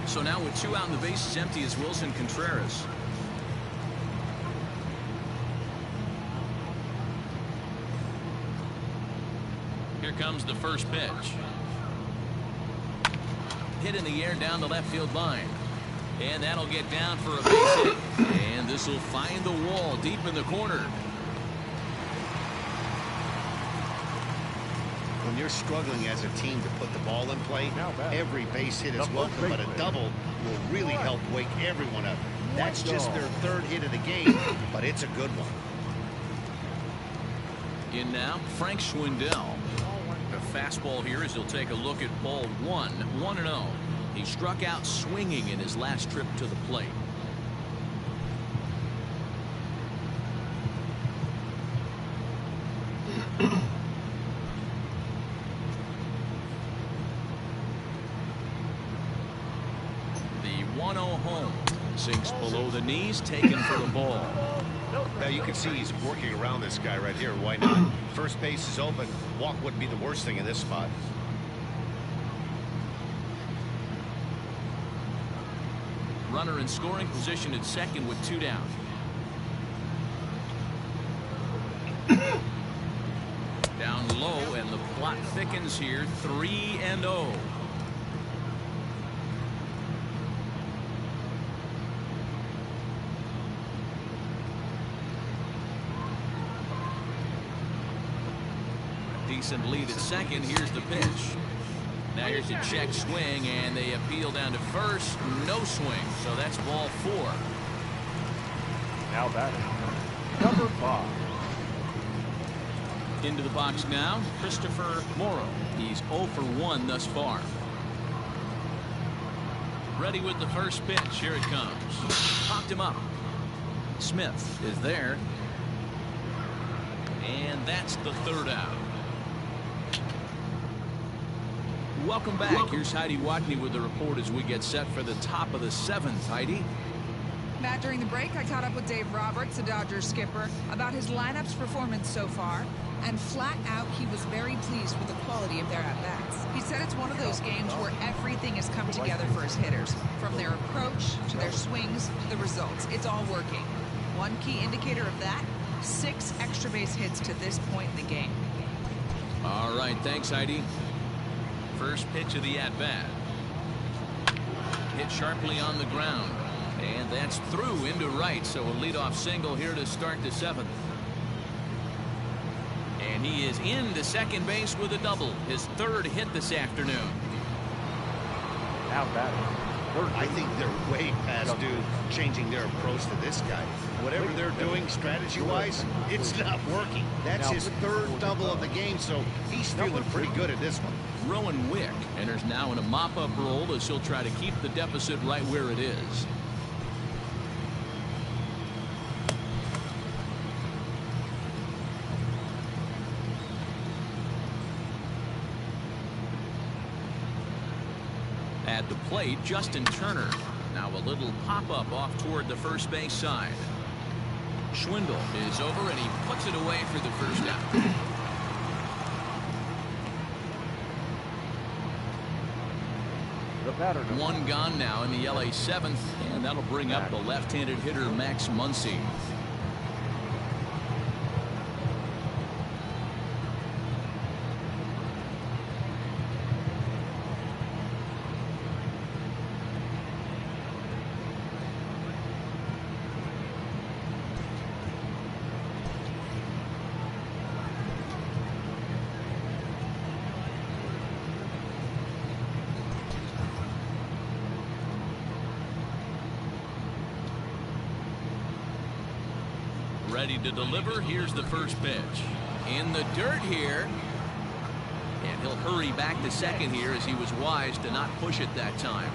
So now with 2 out and the bases empty is Wilson Contreras. Here comes the first pitch. Hit in the air down the left field line. And that'll get down for a base hit. And this will find the wall deep in the corner. When you're struggling as a team to put the ball in play, every base hit is welcome, but a double will really help wake everyone up. That's just their 3rd hit of the game, but it's a good one. In now, Frank Schwindel. The fastball here as he'll take a look at ball 1, 1-0. He struck out swinging in his last trip to the plate. The 1-0 home. Sinks below the knees, taken for the ball. Now you can see he's working around this guy right here. Why not? First base is open. Walk wouldn't be the worst thing in this spot. Runner in scoring position at second with 2 down. Down low, and the plot thickens here. 3-0. Decent lead at second. Here's the pitch. Now here's a check swing, and they appeal down to first. No swing, so that's ball 4. Now batting, number 5. Into the box now, Christopher Morrow. He's 0 for 1 thus far. Ready with the first pitch. Here it comes. Popped him up. Smith is there. And that's the 3rd out. Welcome back. Here's Heidi Watney with the report as we get set for the top of the 7th. Heidi? Matt, during the break, I caught up with Dave Roberts, the Dodgers skipper, about his lineup's performance so far. And flat out, he was very pleased with the quality of their at-bats. He said it's one of those games where everything has come together for his hitters. From their approach, to their swings, to the results. It's all working. One key indicator of that, 6 extra base hits to this point in the game. All right, thanks, Heidi. First pitch of the at-bat. Hit sharply on the ground. And that's through into right, so a leadoff single here to start the 7th. And he is into second base with a double. His 3rd hit this afternoon. Now batting, I think they're way past due changing their approach to this guy. Whatever they're doing strategy-wise, it's not working. That's his third double of the game, so he's feeling pretty good at this one. Rowan Wick enters now in a mop-up role as he'll try to keep the deficit right where it is. At the plate, Justin Turner. Now a little pop-up off toward the first base side. Schwindel is over, and he puts it away for the first out. One gone now in the LA 7th, and that'll bring up the left-handed hitter Max Muncy. Ready to deliver. Here's the first pitch. In the dirt here. And he'll hurry back to second here as he was wise to not push it that time.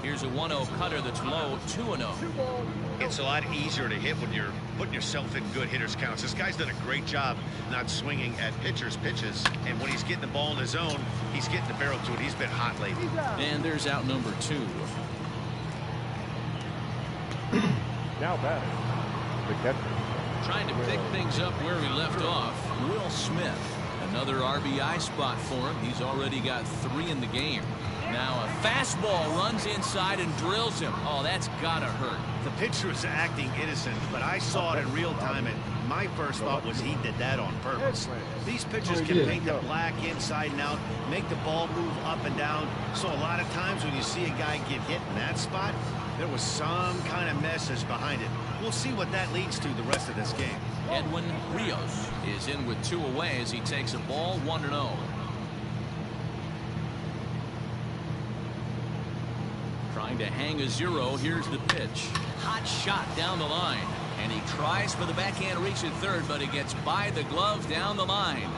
Here's a 1-0 cutter that's low, 2-0. It's a lot easier to hit when you're putting yourself in good hitters counts. This guy's done a great job not swinging at pitchers' pitches, and when he's getting the ball in his zone, he's getting the barrel to it. He's been hot lately. And there's out number 2. Now batting, the catcher. Trying to pick things up where he left off, Will Smith. Another RBI spot for him. He's already got 3 in the game. Now a fastball runs inside and drills him. Oh, that's gotta hurt. The pitcher is acting innocent, but I saw it in real time, and my first thought was he did that on purpose. These pitchers can paint the black inside and out, make the ball move up and down. So a lot of times when you see a guy get hit in that spot, there was some kind of message behind it. We'll see what that leads to the rest of this game. Edwin Rios is in with 2 away as he takes a ball, 1-0. Trying to hang a 0. Here's the pitch. Hot shot down the line. And he tries for the backhand reach at third, but he gets by the glove down the line.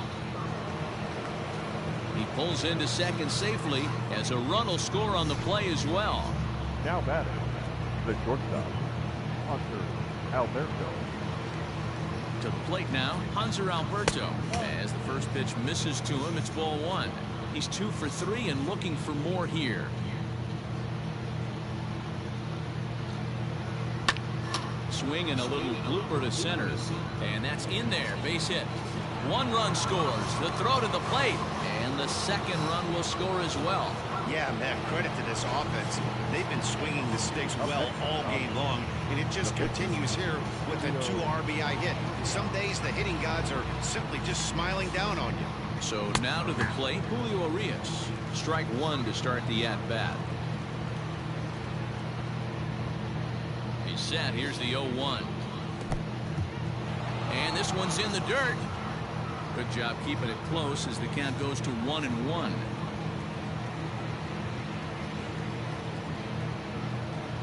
He pulls into second safely as a run will score on the play as well. Now batting, the shortstop, Hunter Alberto. To the plate now, Hanser Alberto. As the first pitch misses to him, it's ball 1. He's 2 for 3 and looking for more here. Swing and a little blooper to center, and that's in there. Base hit. 1 run scores. The throw to the plate, and the second run will score as well. Yeah, man, credit to this offense. They've been swinging the sticks well all game long, and it just continues here with a 2 RBI hit. Some days the hitting gods are simply just smiling down on you. So now to the plate, Julio Urias. Strike 1 to start the at-bat. He's set. Here's the 0-1. And this one's in the dirt. Good job keeping it close as the count goes to 1-1.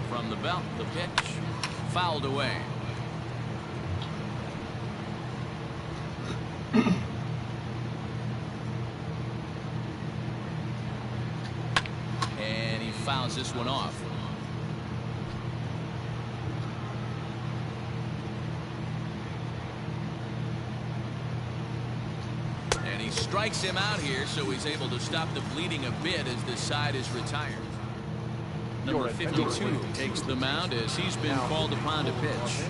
From the belt, the pitch fouled away. And he fouls this one off. And he strikes him out here, so he's able to stop the bleeding a bit as this side is retired. Number 52 takes the mound as he's been called upon to pitch.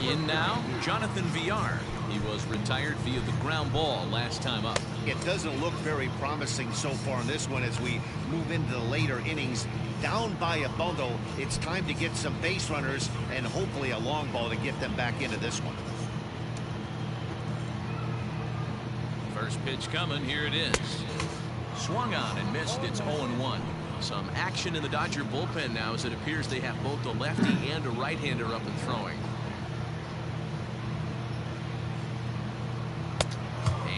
In now, Jonathan Villar. He was retired via the ground ball last time up. It doesn't look very promising so far in this one as we move into the later innings. Down by a bundle, it's time to get some base runners and hopefully a long ball to get them back into this one. First pitch coming. Here it is. Swung on and missed. It's 0-1. Some action in the Dodger bullpen now as it appears they have both a lefty and a right-hander up and throwing.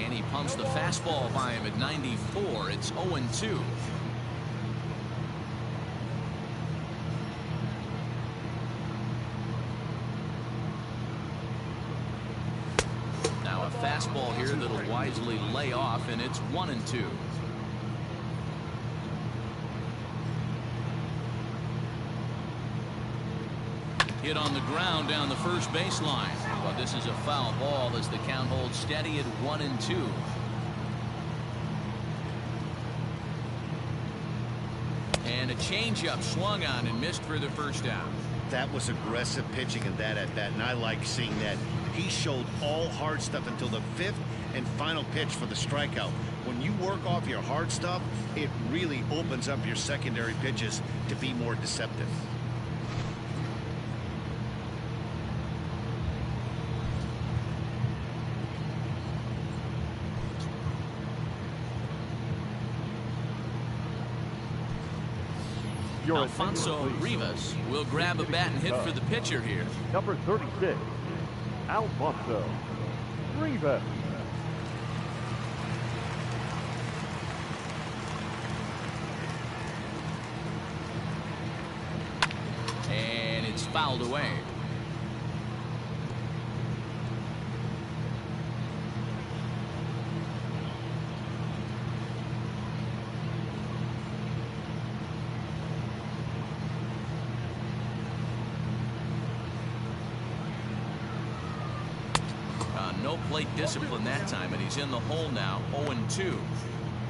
And he pumps the fastball by him at 94. It's 0-2. Now a fastball here that'll wisely lay off, and it's 1-2. Hit on the ground down the first baseline. But this is a foul ball as the count holds steady at 1-2. And a changeup swung on and missed for the first out. That was aggressive pitching in that at bat, and I like seeing that. He showed all hard stuff until the 5th and final pitch for the strikeout. When you work off your hard stuff, it really opens up your secondary pitches to be more deceptive. Alfonso Rivas will grab a bat and hit for the pitcher here. Number 36, Alfonso Rivas. And it's fouled away. No plate discipline that time, and he's in the hole now. 0-2.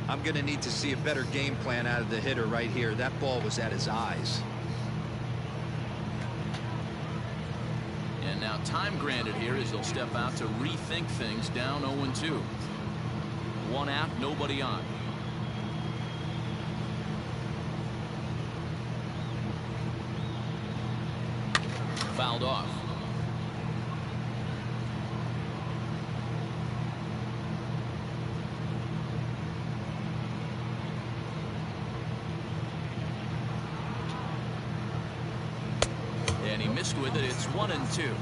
I'm going to need to see a better game plan out of the hitter right here. That ball was at his eyes. And now time granted here as he'll step out to rethink things, down 0-2. 1 out, nobody on. Fouled off. And he missed with it. It's 1-2.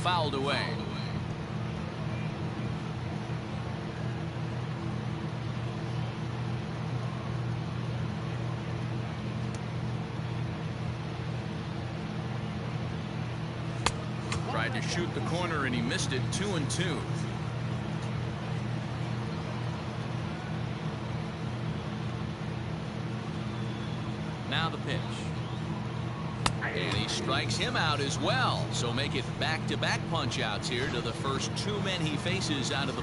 Fouled away. Tried to shoot the corner and he missed it. 2-2. Now the pitch. And he strikes him out as well. So make it back-to-back punch-outs here to the first 2 men he faces out of the...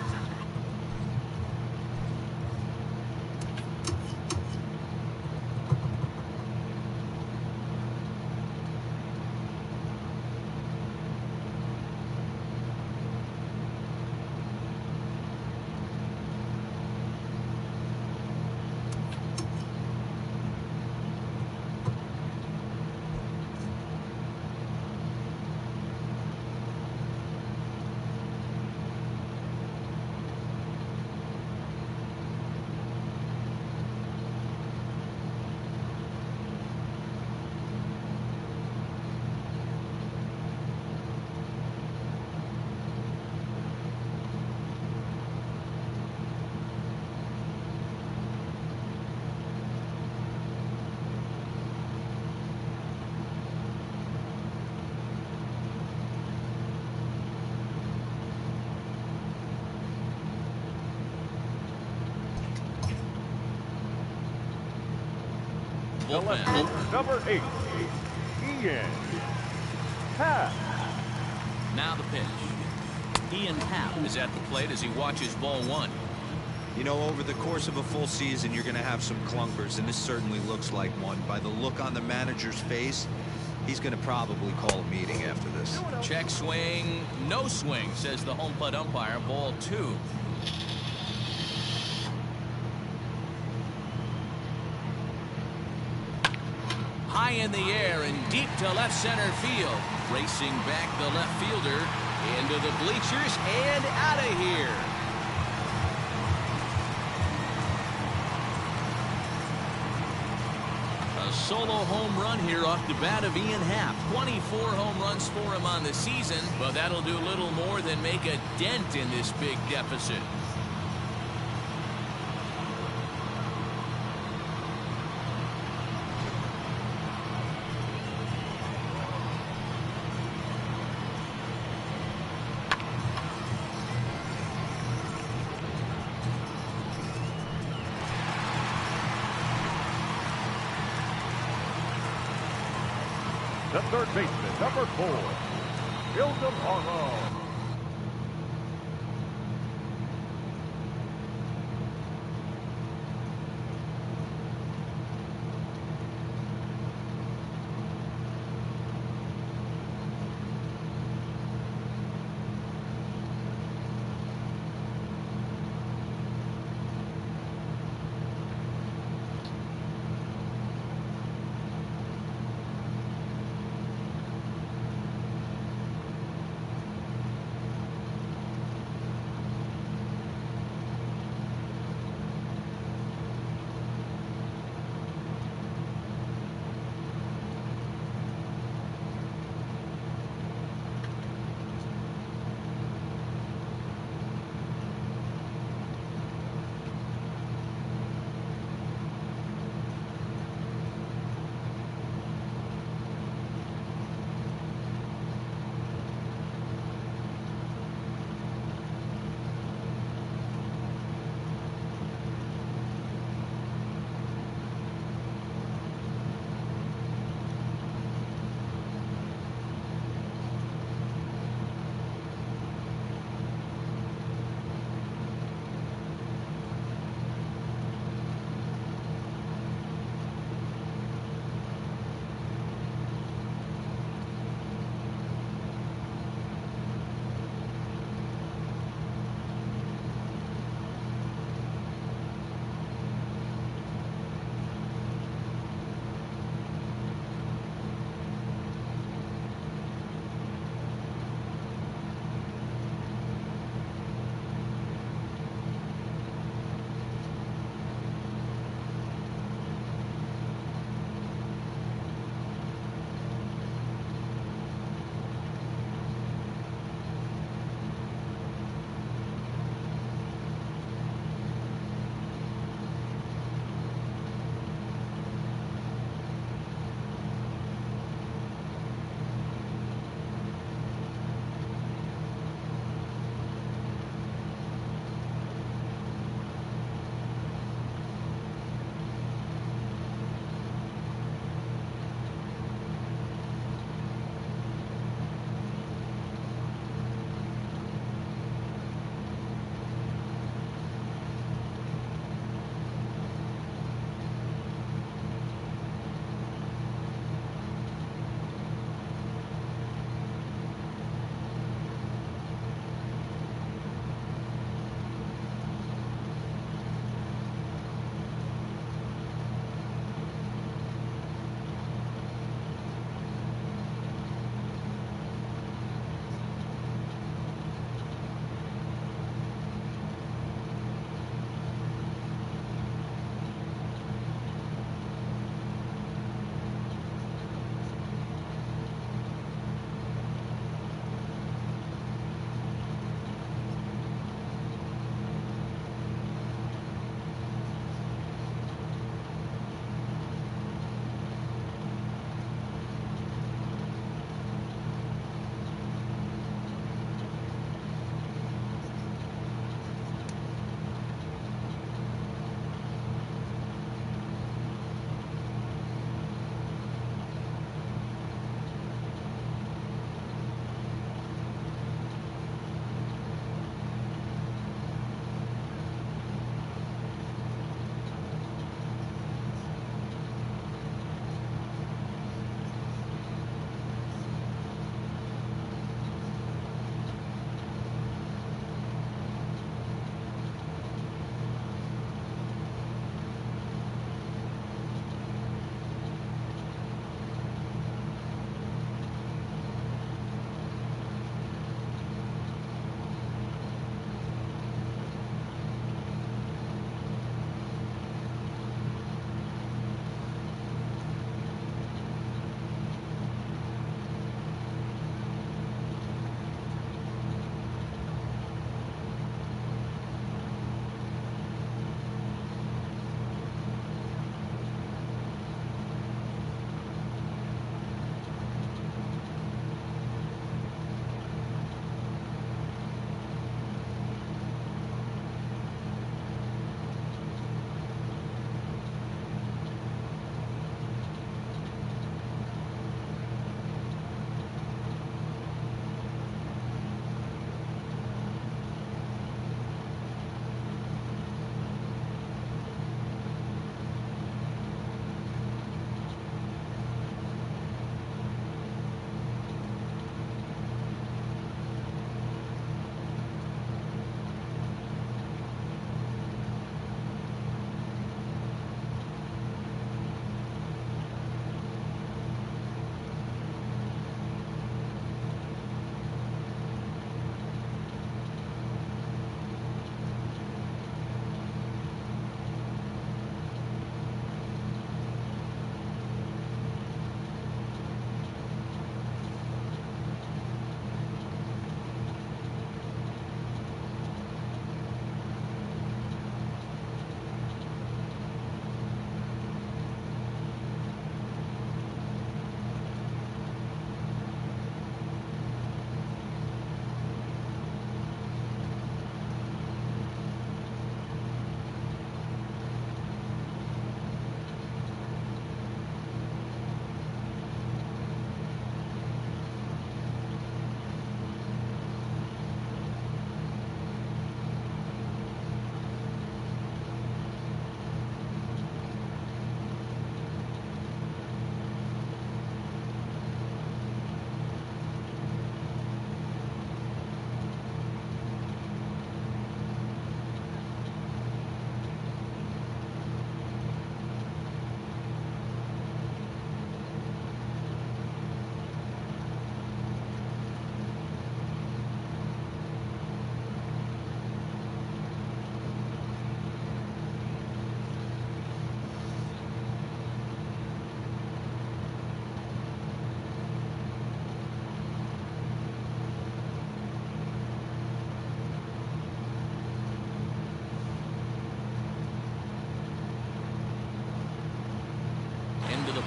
bullpen. Number 8, Ian Happ. Now the pitch. Ian Happ is at the plate as he watches ball 1. You know, over the course of a full season, you're going to have some clunkers, and this certainly looks like one. By the look on the manager's face, he's going to probably call a meeting after this. Check swing, no swing, says the home plate umpire. Ball 2. High in the air and deep to left center field. Racing back the left fielder into the bleachers and out of here. A solo home run here off the bat of Ian Happ. 24 home runs for him on the season, but that'll do little more than make a dent in this big deficit. The third baseman, number 4, Hilda.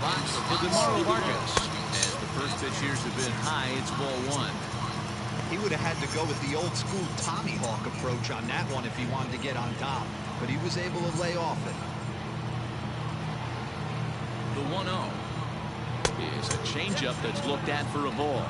box for Demaro Vargas. As the first pitch here's a bit high, it's ball one. He would have had to go with the old school Tommy Hawk approach on that one if he wanted to get on top, but he was able to lay off it. The 1-0 is a changeup that's looked at for a ball.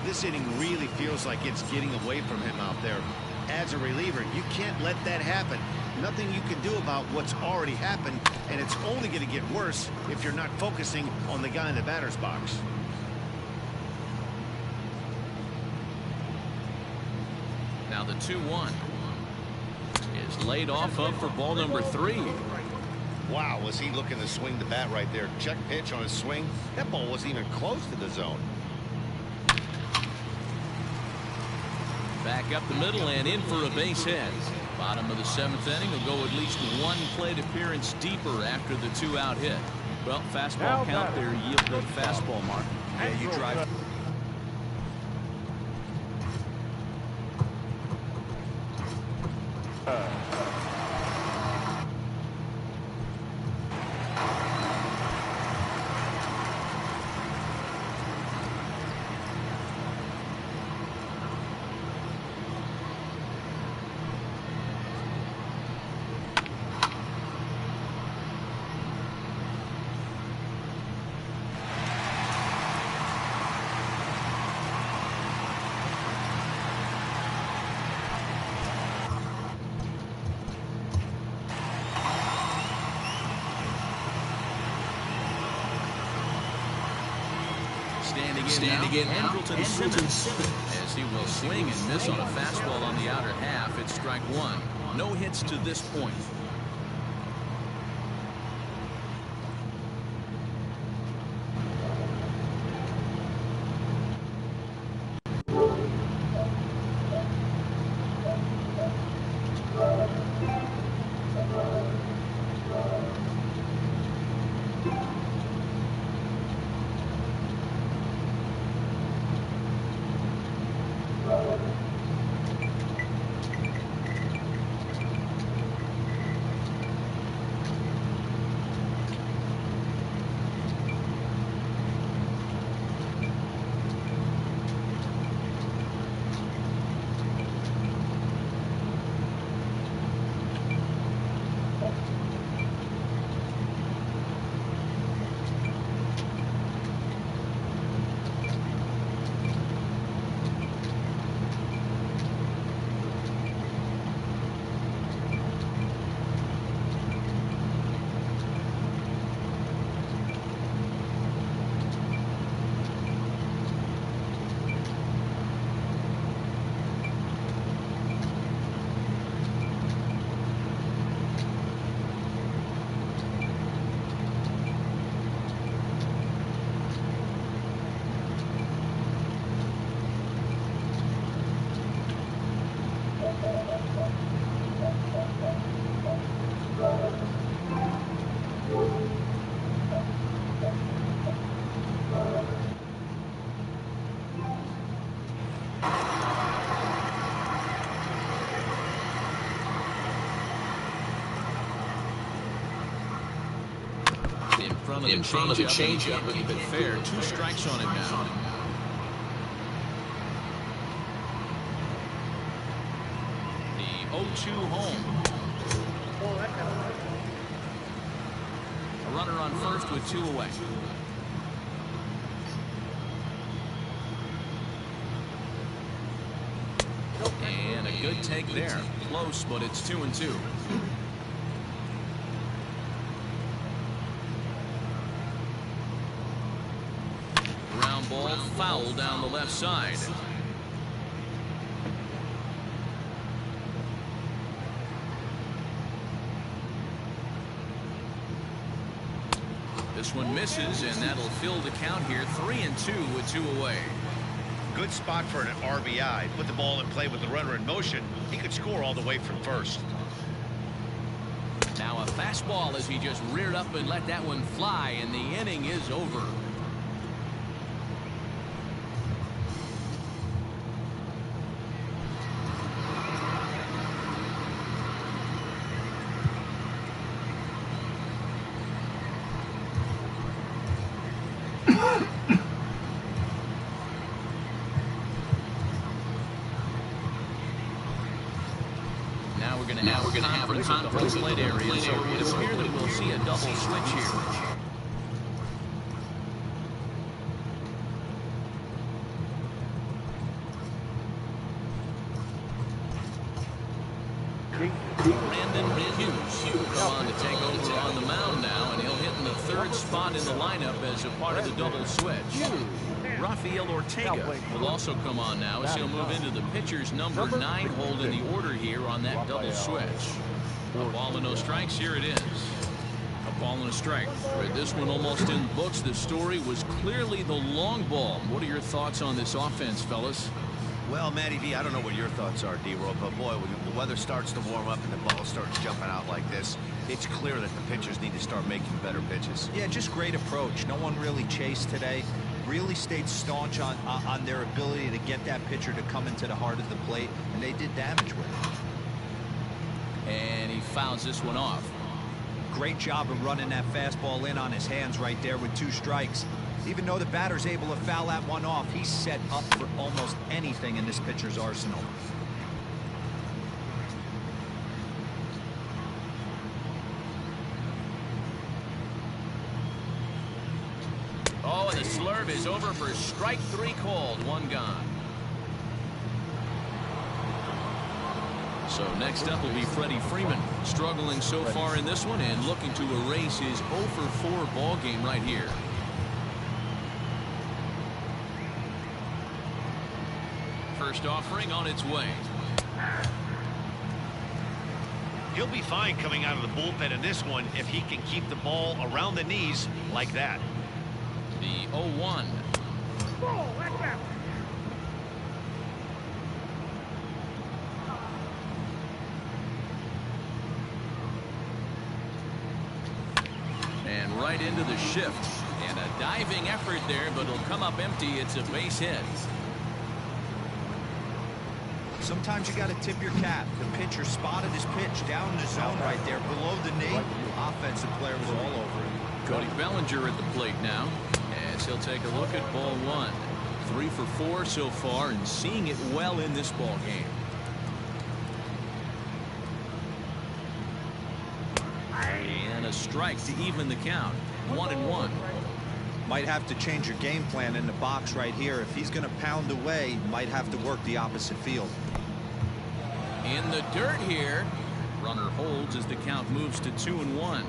This inning really feels like it's getting away from him out there. As a reliever, you can't let that happen. Nothing you can do about what's already happened, and it's only going to get worse if you're not focusing on the guy in the batter's box. Now the 2-1 is laid off up for ball number 3. Wow, was he looking to swing the bat right there? Check pitch on his swing. That ball wasn't even close to the zone. Back up the middle and in for a base hit. Bottom of the 7th inning will go at least one plate appearance deeper after the 2-out hit. Well, fastball count there yielded a fastball mark. Yeah, you drive. Standing in now, Andrelton Simmons, as he will swing and miss on a fastball on the outer half. It's strike one. No hits to this point. In front of the changeup, but keep it fair. 2 strikes on him now. The 0-2 home. A runner on first with 2 away. And a good take there. Close, but it's 2-2. Ball foul down the left side. This one misses, and that'll fill the count here. 3-2 with 2 away. Good spot for an RBI. Put the ball in play with the runner in motion. He could score all the way from first. Now a fastball as he just reared up and let that one fly, and the inning is over. going to have a conference plate area, so it would appear that we'll see a double switch here. Come on to take over on the mound now, and he'll hit in the third spot in the lineup as a part of the double switch. Rafael Ortega will also come on now as he'll move into the pitcher's number 9 hold in the order here on that double switch. A ball and no strikes. Here it is. A ball and a strike. With this one almost in the books, the story was clearly the long ball. What are your thoughts on this offense, fellas? Well, Matty V, I don't know what your thoughts are, D-Roll, but boy, when the weather starts to warm up and the ball starts jumping out like this, it's clear that the pitchers need to start making better pitches. Yeah, just great approach. No one really chased today. Really stayed staunch on their ability to get that pitcher to come into the heart of the plate, and they did damage with it. And he fouls this one off. Great job of running that fastball in on his hands right there with 2 strikes. Even though the batter's able to foul that one off, he's set up for almost anything in this pitcher's arsenal. Oh, and the slurve is over for strike 3 called. 1 gone. So next up will be Freddie Freeman, struggling so far in this one and looking to erase his 0 for 4 ball game right here. First offering on its way. He'll be fine coming out of the bullpen in this one if he can keep the ball around the knees like that. The 0-1. And right into the shift. And a diving effort there, but it'll come up empty. It's a base hit. Sometimes you got to tip your cap. The pitcher spotted his pitch down in the zone right there below the knee. Offensive player was all over it. Cody Bellinger at the plate now, as he'll take a look at ball 1. 3 for 4 so far, and seeing it well in this ball game. And a strike to even the count. 1-1. Might have to change your game plan in the box right here. If he's going to pound away, might have to work the opposite field. In the dirt here. Runner holds as the count moves to 2-1.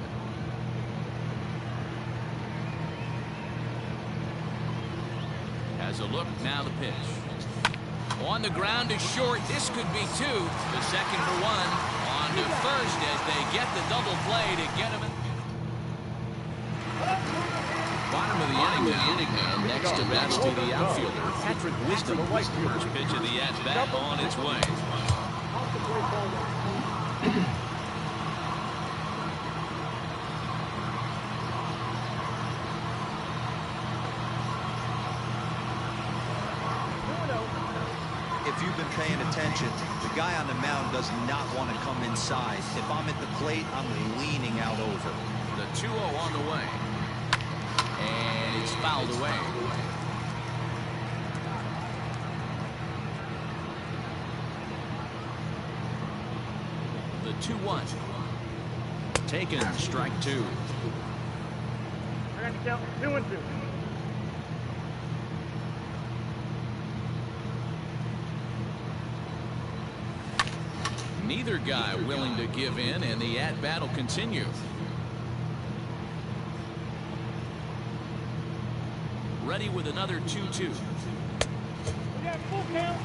Has a look, now the pitch. On the ground is short. This could be 2. The second for 1. On to first as they get the double play to get him in. Bottom of the inning now, and next to bat to the outfielder, Patrick Wisdom. First pitch of the at-bat on its way. If you've been paying attention, the guy on the mound does not want to come inside. If I'm at the plate, I'm leaning out over. The 2-0 on the way. And it's fouled away. The 2-1. Taken, strike 2. We're going to count 2-2. Neither guy willing to give in, and the at-bat will continue. Ready with another 2-2. We got full count.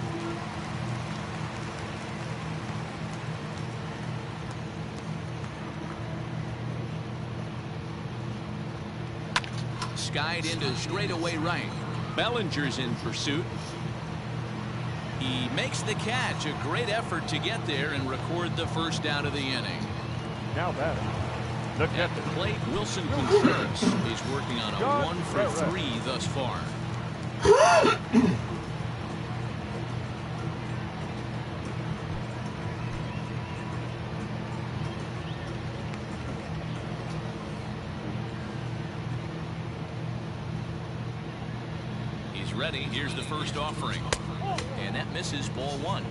Skied into straightaway right. Bellinger's in pursuit. He makes the catch. A great effort to get there and record the first down of the inning. Now batting. The At the plate, Wilson Contreras is working on a 1 for 3 thus far. He's ready. Here's the first offering. And that misses ball 1.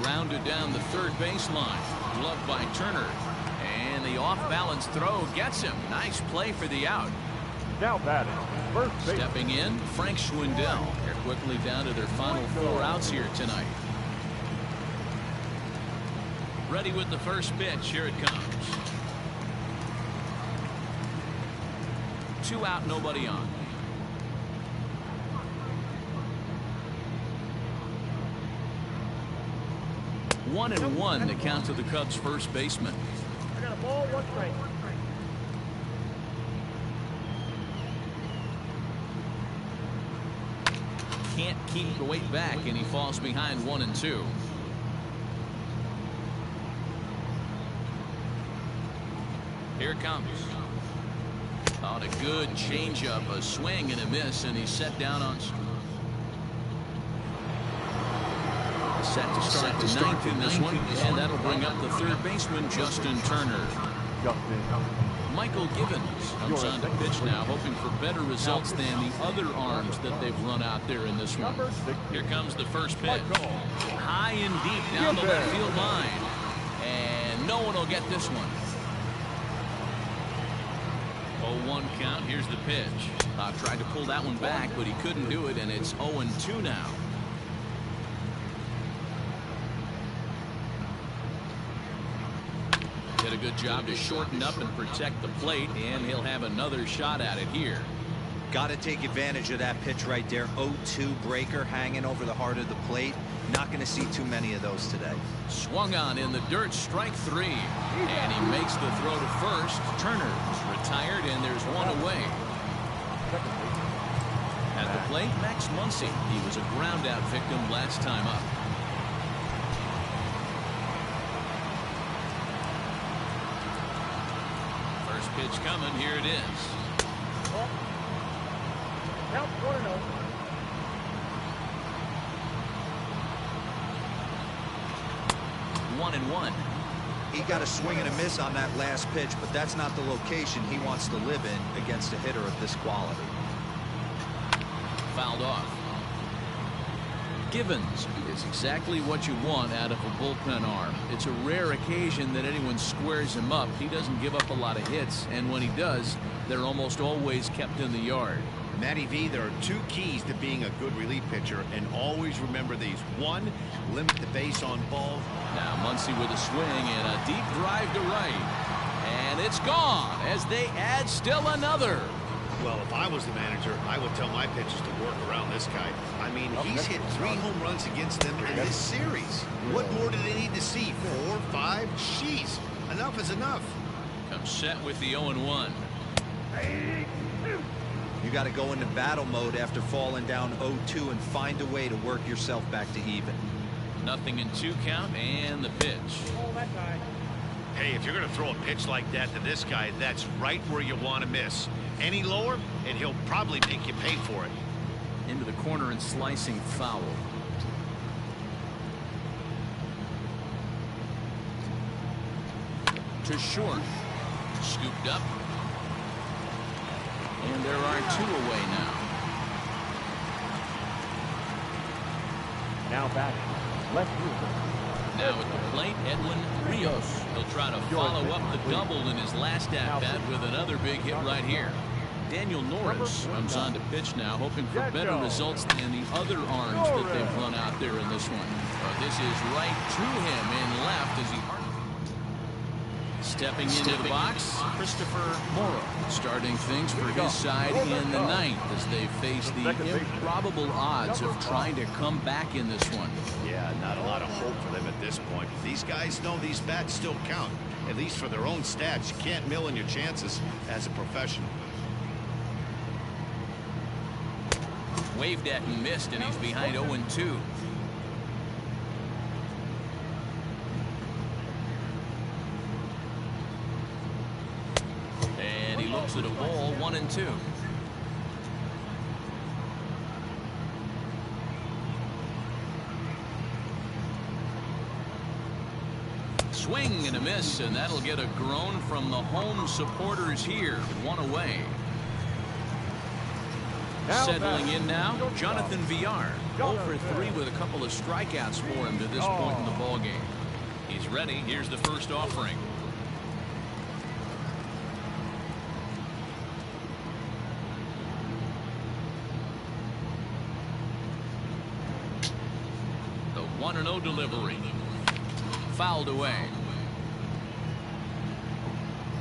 grounded down the third baseline. Gloved by Turner. And the off-balance throw gets him. Nice play for the out. Now batting, first base. Stepping in, Frank Schwindel. They're quickly down to their final 4 outs here tonight. Ready with the first pitch. Here it comes. 2 out, nobody on. 1-1 the count to the Cubs first baseman. I got a ball, 1 strike. Can't keep the weight back, and he falls behind 1-2. Here it comes. On a good changeup, a swing and a miss, and he's set down on. Set to start the ninth in this one, and that'll bring up the third baseman, Justin Turner. Michael Givens comes on to pitch now, hoping for better results than the other arms that they've run out there in this one. Here comes the first pitch. High and deep down the left field line. And no one will get this one. 0-1 count. Here's the pitch. Tried to pull that one back, but he couldn't do it, and it's 0-2 now. Did a good job to shorten up and protect the plate, and he'll have another shot at it here. Got to take advantage of that pitch right there. 0-2 breaker hanging over the heart of the plate. Not going to see too many of those today. Swung on in the dirt, strike 3. And he makes the throw to first. Turner's retired, and there's 1 away. At the plate, Max Muncy. He was a ground-out victim last time up. First pitch coming. Here it is. Count 1-0. 1-1. He got a swing and a miss on that last pitch, but that's not the location he wants to live in against a hitter of this quality. Fouled off. Givens is exactly what you want out of a bullpen arm. It's a rare occasion that anyone squares him up. He doesn't give up a lot of hits, and when he does, they're almost always kept in the yard. Matty V, there are 2 keys to being a good relief pitcher, and always remember these. 1, limit the base on balls. Now Muncy with a swing and a deep drive to right. And it's gone as they add still another. Well, if I was the manager, I would tell my pitchers to work around this guy. I mean, he's hit 3 home runs against them in this series. What more do they need to see? 4, 5? Jeez, enough is enough. Comes set with the 0-1. You got to go into battle mode after falling down 0-2 and find a way to work yourself back to even. 0-2 count, and the pitch. Oh, that guy. Hey, if you're going to throw a pitch like that to this guy, that's right where you want to miss. Any lower, and he'll probably make you pay for it. Into the corner and slicing foul. To short. Scooped up. And there are 2 away now. Now batting, left fielder. Now at the plate, Edwin Urias. He'll try to follow up the double in his last at-bat with another big hit right here. Daniel Norris comes on to pitch now, hoping for better results than the other arms that they've run out there in this one. But this is right to him in left as he stepping into the box. Christopher Morrow starting things for his side in the ninth as they face the improbable odds of trying to come back in this one. Yeah, not a lot of hope for them at this point. These guys know these bats still count, at least for their own stats. You can't mill in your chances as a professional. Waved at and missed, and he's behind 0-2. And he looks at a ball, 1-2. Swing and a miss, and that'll get a groan from the home supporters here. 1 away. Settling in now, Jonathan Villar. 0 for 3 with a couple of strikeouts for him to this point in the ball game. He's ready. Here's the first offering. The 1-0 delivery. Fouled away.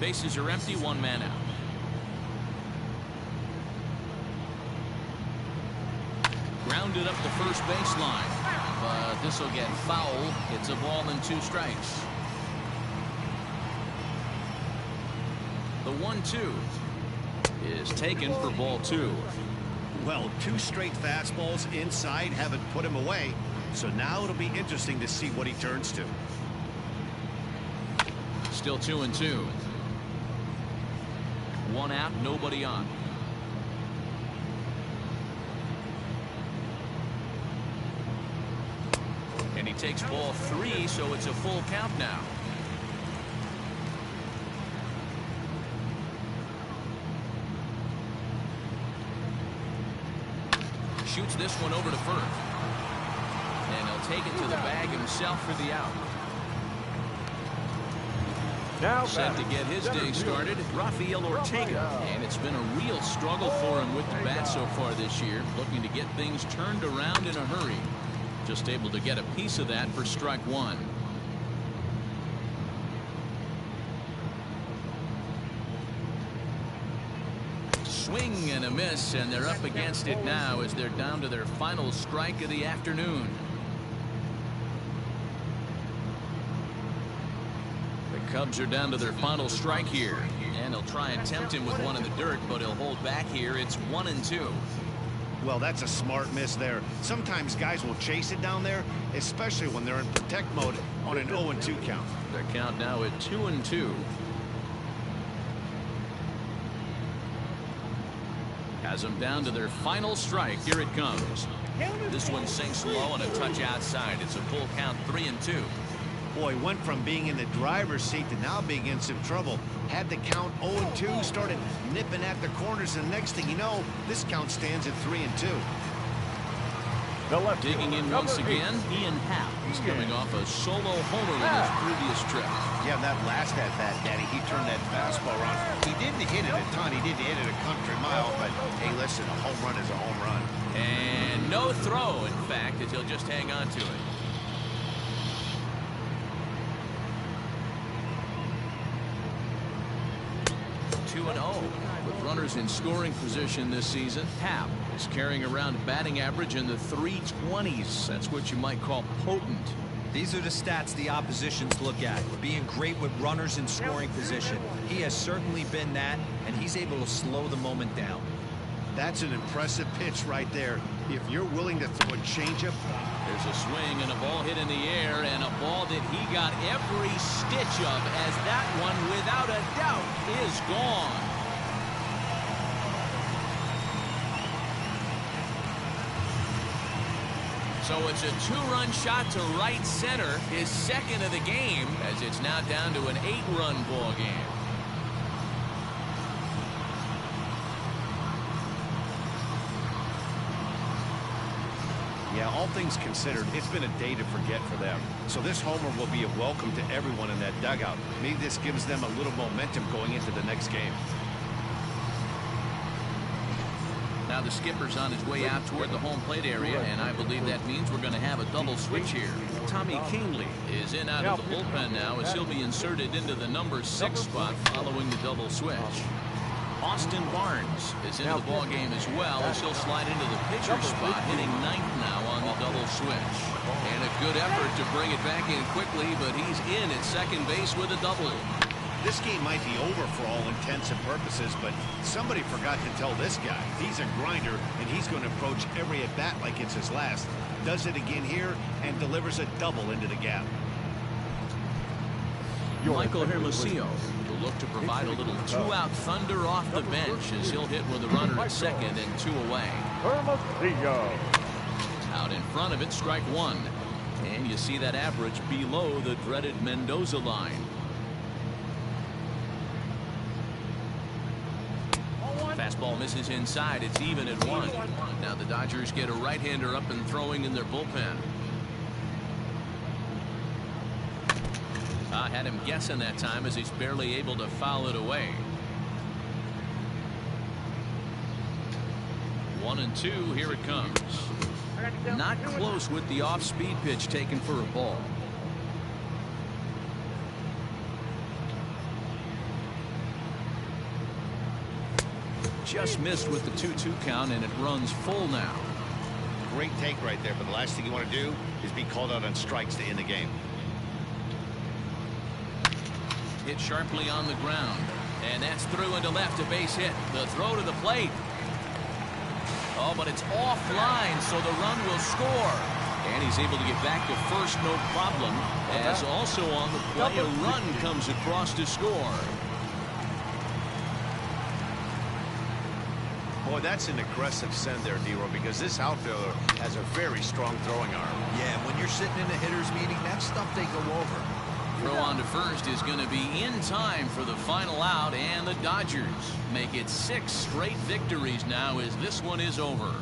Bases are empty, 1 man out. Grounded up the first baseline, but this will get foul. It's a ball and 2 strikes. The 1-2 is taken for ball 2. Well, 2 straight fastballs inside haven't put him away, so now it'll be interesting to see what he turns to. Still 2-2. 1 out, nobody on. And he takes ball 3, so it's a full count now. Shoots this one over to first. And he'll take it to the bag himself for the out. Now Set to get his day started, Rafael Ortega. And it's been a real struggle for him with the bat so far this year. Looking to get things turned around in a hurry. Just able to get a piece of that for strike 1. Swing and a miss, and they're up against it now as they're down to their final strike of the afternoon. The Cubs are down to their final strike here, and they'll try and tempt him with one in the dirt, but he'll hold back here. It's 1-2. Well, that's a smart miss there. Sometimes guys will chase it down there, especially when they're in protect mode on an 0-2 count. Their count now at 2-2. Has them down to their final strike. Here it comes. This one sinks low and a touch outside. It's a full count, 3-2. Boy, went from being in the driver's seat to now being in some trouble. Had the count 0-2, started nipping at the corners, and next thing you know, this count stands at 3-2. Digging in once again, Ian Happ. He's coming off a solo homer in his previous trip. Yeah, that last at-bat, Daddy, he turned that fastball around. He didn't hit it a ton. He didn't hit it a country mile, but hey, listen, a home run is a home run. And no throw, in fact, as he'll just hang on to it. 2-0 with runners in scoring position this season. Happ is carrying around batting average in the 320s. That's what you might call potent. These are the stats the oppositions look at. Being great with runners in scoring position. He has certainly been that, and he's able to slow the moment down. That's an impressive pitch right there. If you're willing to throw a changeup. There's a swing and a ball hit in the air, and a ball that he got every stitch of, as that one, without a doubt, is gone. So it's a 2-run shot to right center, his second of the game, as it's now down to an 8-run ball game. Yeah, all things considered, it's been a day to forget for them. So this homer will be a welcome to everyone in that dugout. Maybe this gives them a little momentum going into the next game. Now the skipper's on his way out toward the home plate area, and I believe that means we're going to have a double switch here. Tommy Kingley is in out of the bullpen now, as he'll be inserted into the number 6 spot following the double switch. Austin Barnes is into the ball game as well, as he'll slide into the pitcher's spot, hitting 9th now on the double switch. And a good effort to bring it back in quickly, but he's in at second base with a double. This game might be over for all intents and purposes, but somebody forgot to tell this guy he's a grinder, and he's going to approach every at-bat like it's his last. Does it again here and delivers a double into the gap. Michael Hermosillo will look to provide a little 2-out thunder off the bench, as he'll hit with a runner at second and 2 away. Hermosillo. Out in front of it, strike 1. And you see that average below the dreaded Mendoza line. Fastball misses inside. It's even at 1. Now the Dodgers get a right-hander up and throwing in their bullpen. I had him guessing that time as he's barely able to foul it away. 1-2. Here it comes. Not close with the off-speed pitch taken for a ball. Just missed with the 2-2 count, and it runs full now. Great take right there, but the last thing you want to do is be called out on strikes to end the game. Hit sharply on the ground, and that's through into left, a base hit. The throw to the plate. Oh, but it's offline, so the run will score. And he's able to get back to first, no problem. As also on the play, a run comes across to score. Boy, that's an aggressive send there, D-Roy, because this outfielder has a very strong throwing arm. Yeah, when you're sitting in a hitter's meeting, that's stuff they go over. Throw on to first is going to be in time for the final out, and the Dodgers make it 6 straight victories now as this one is over.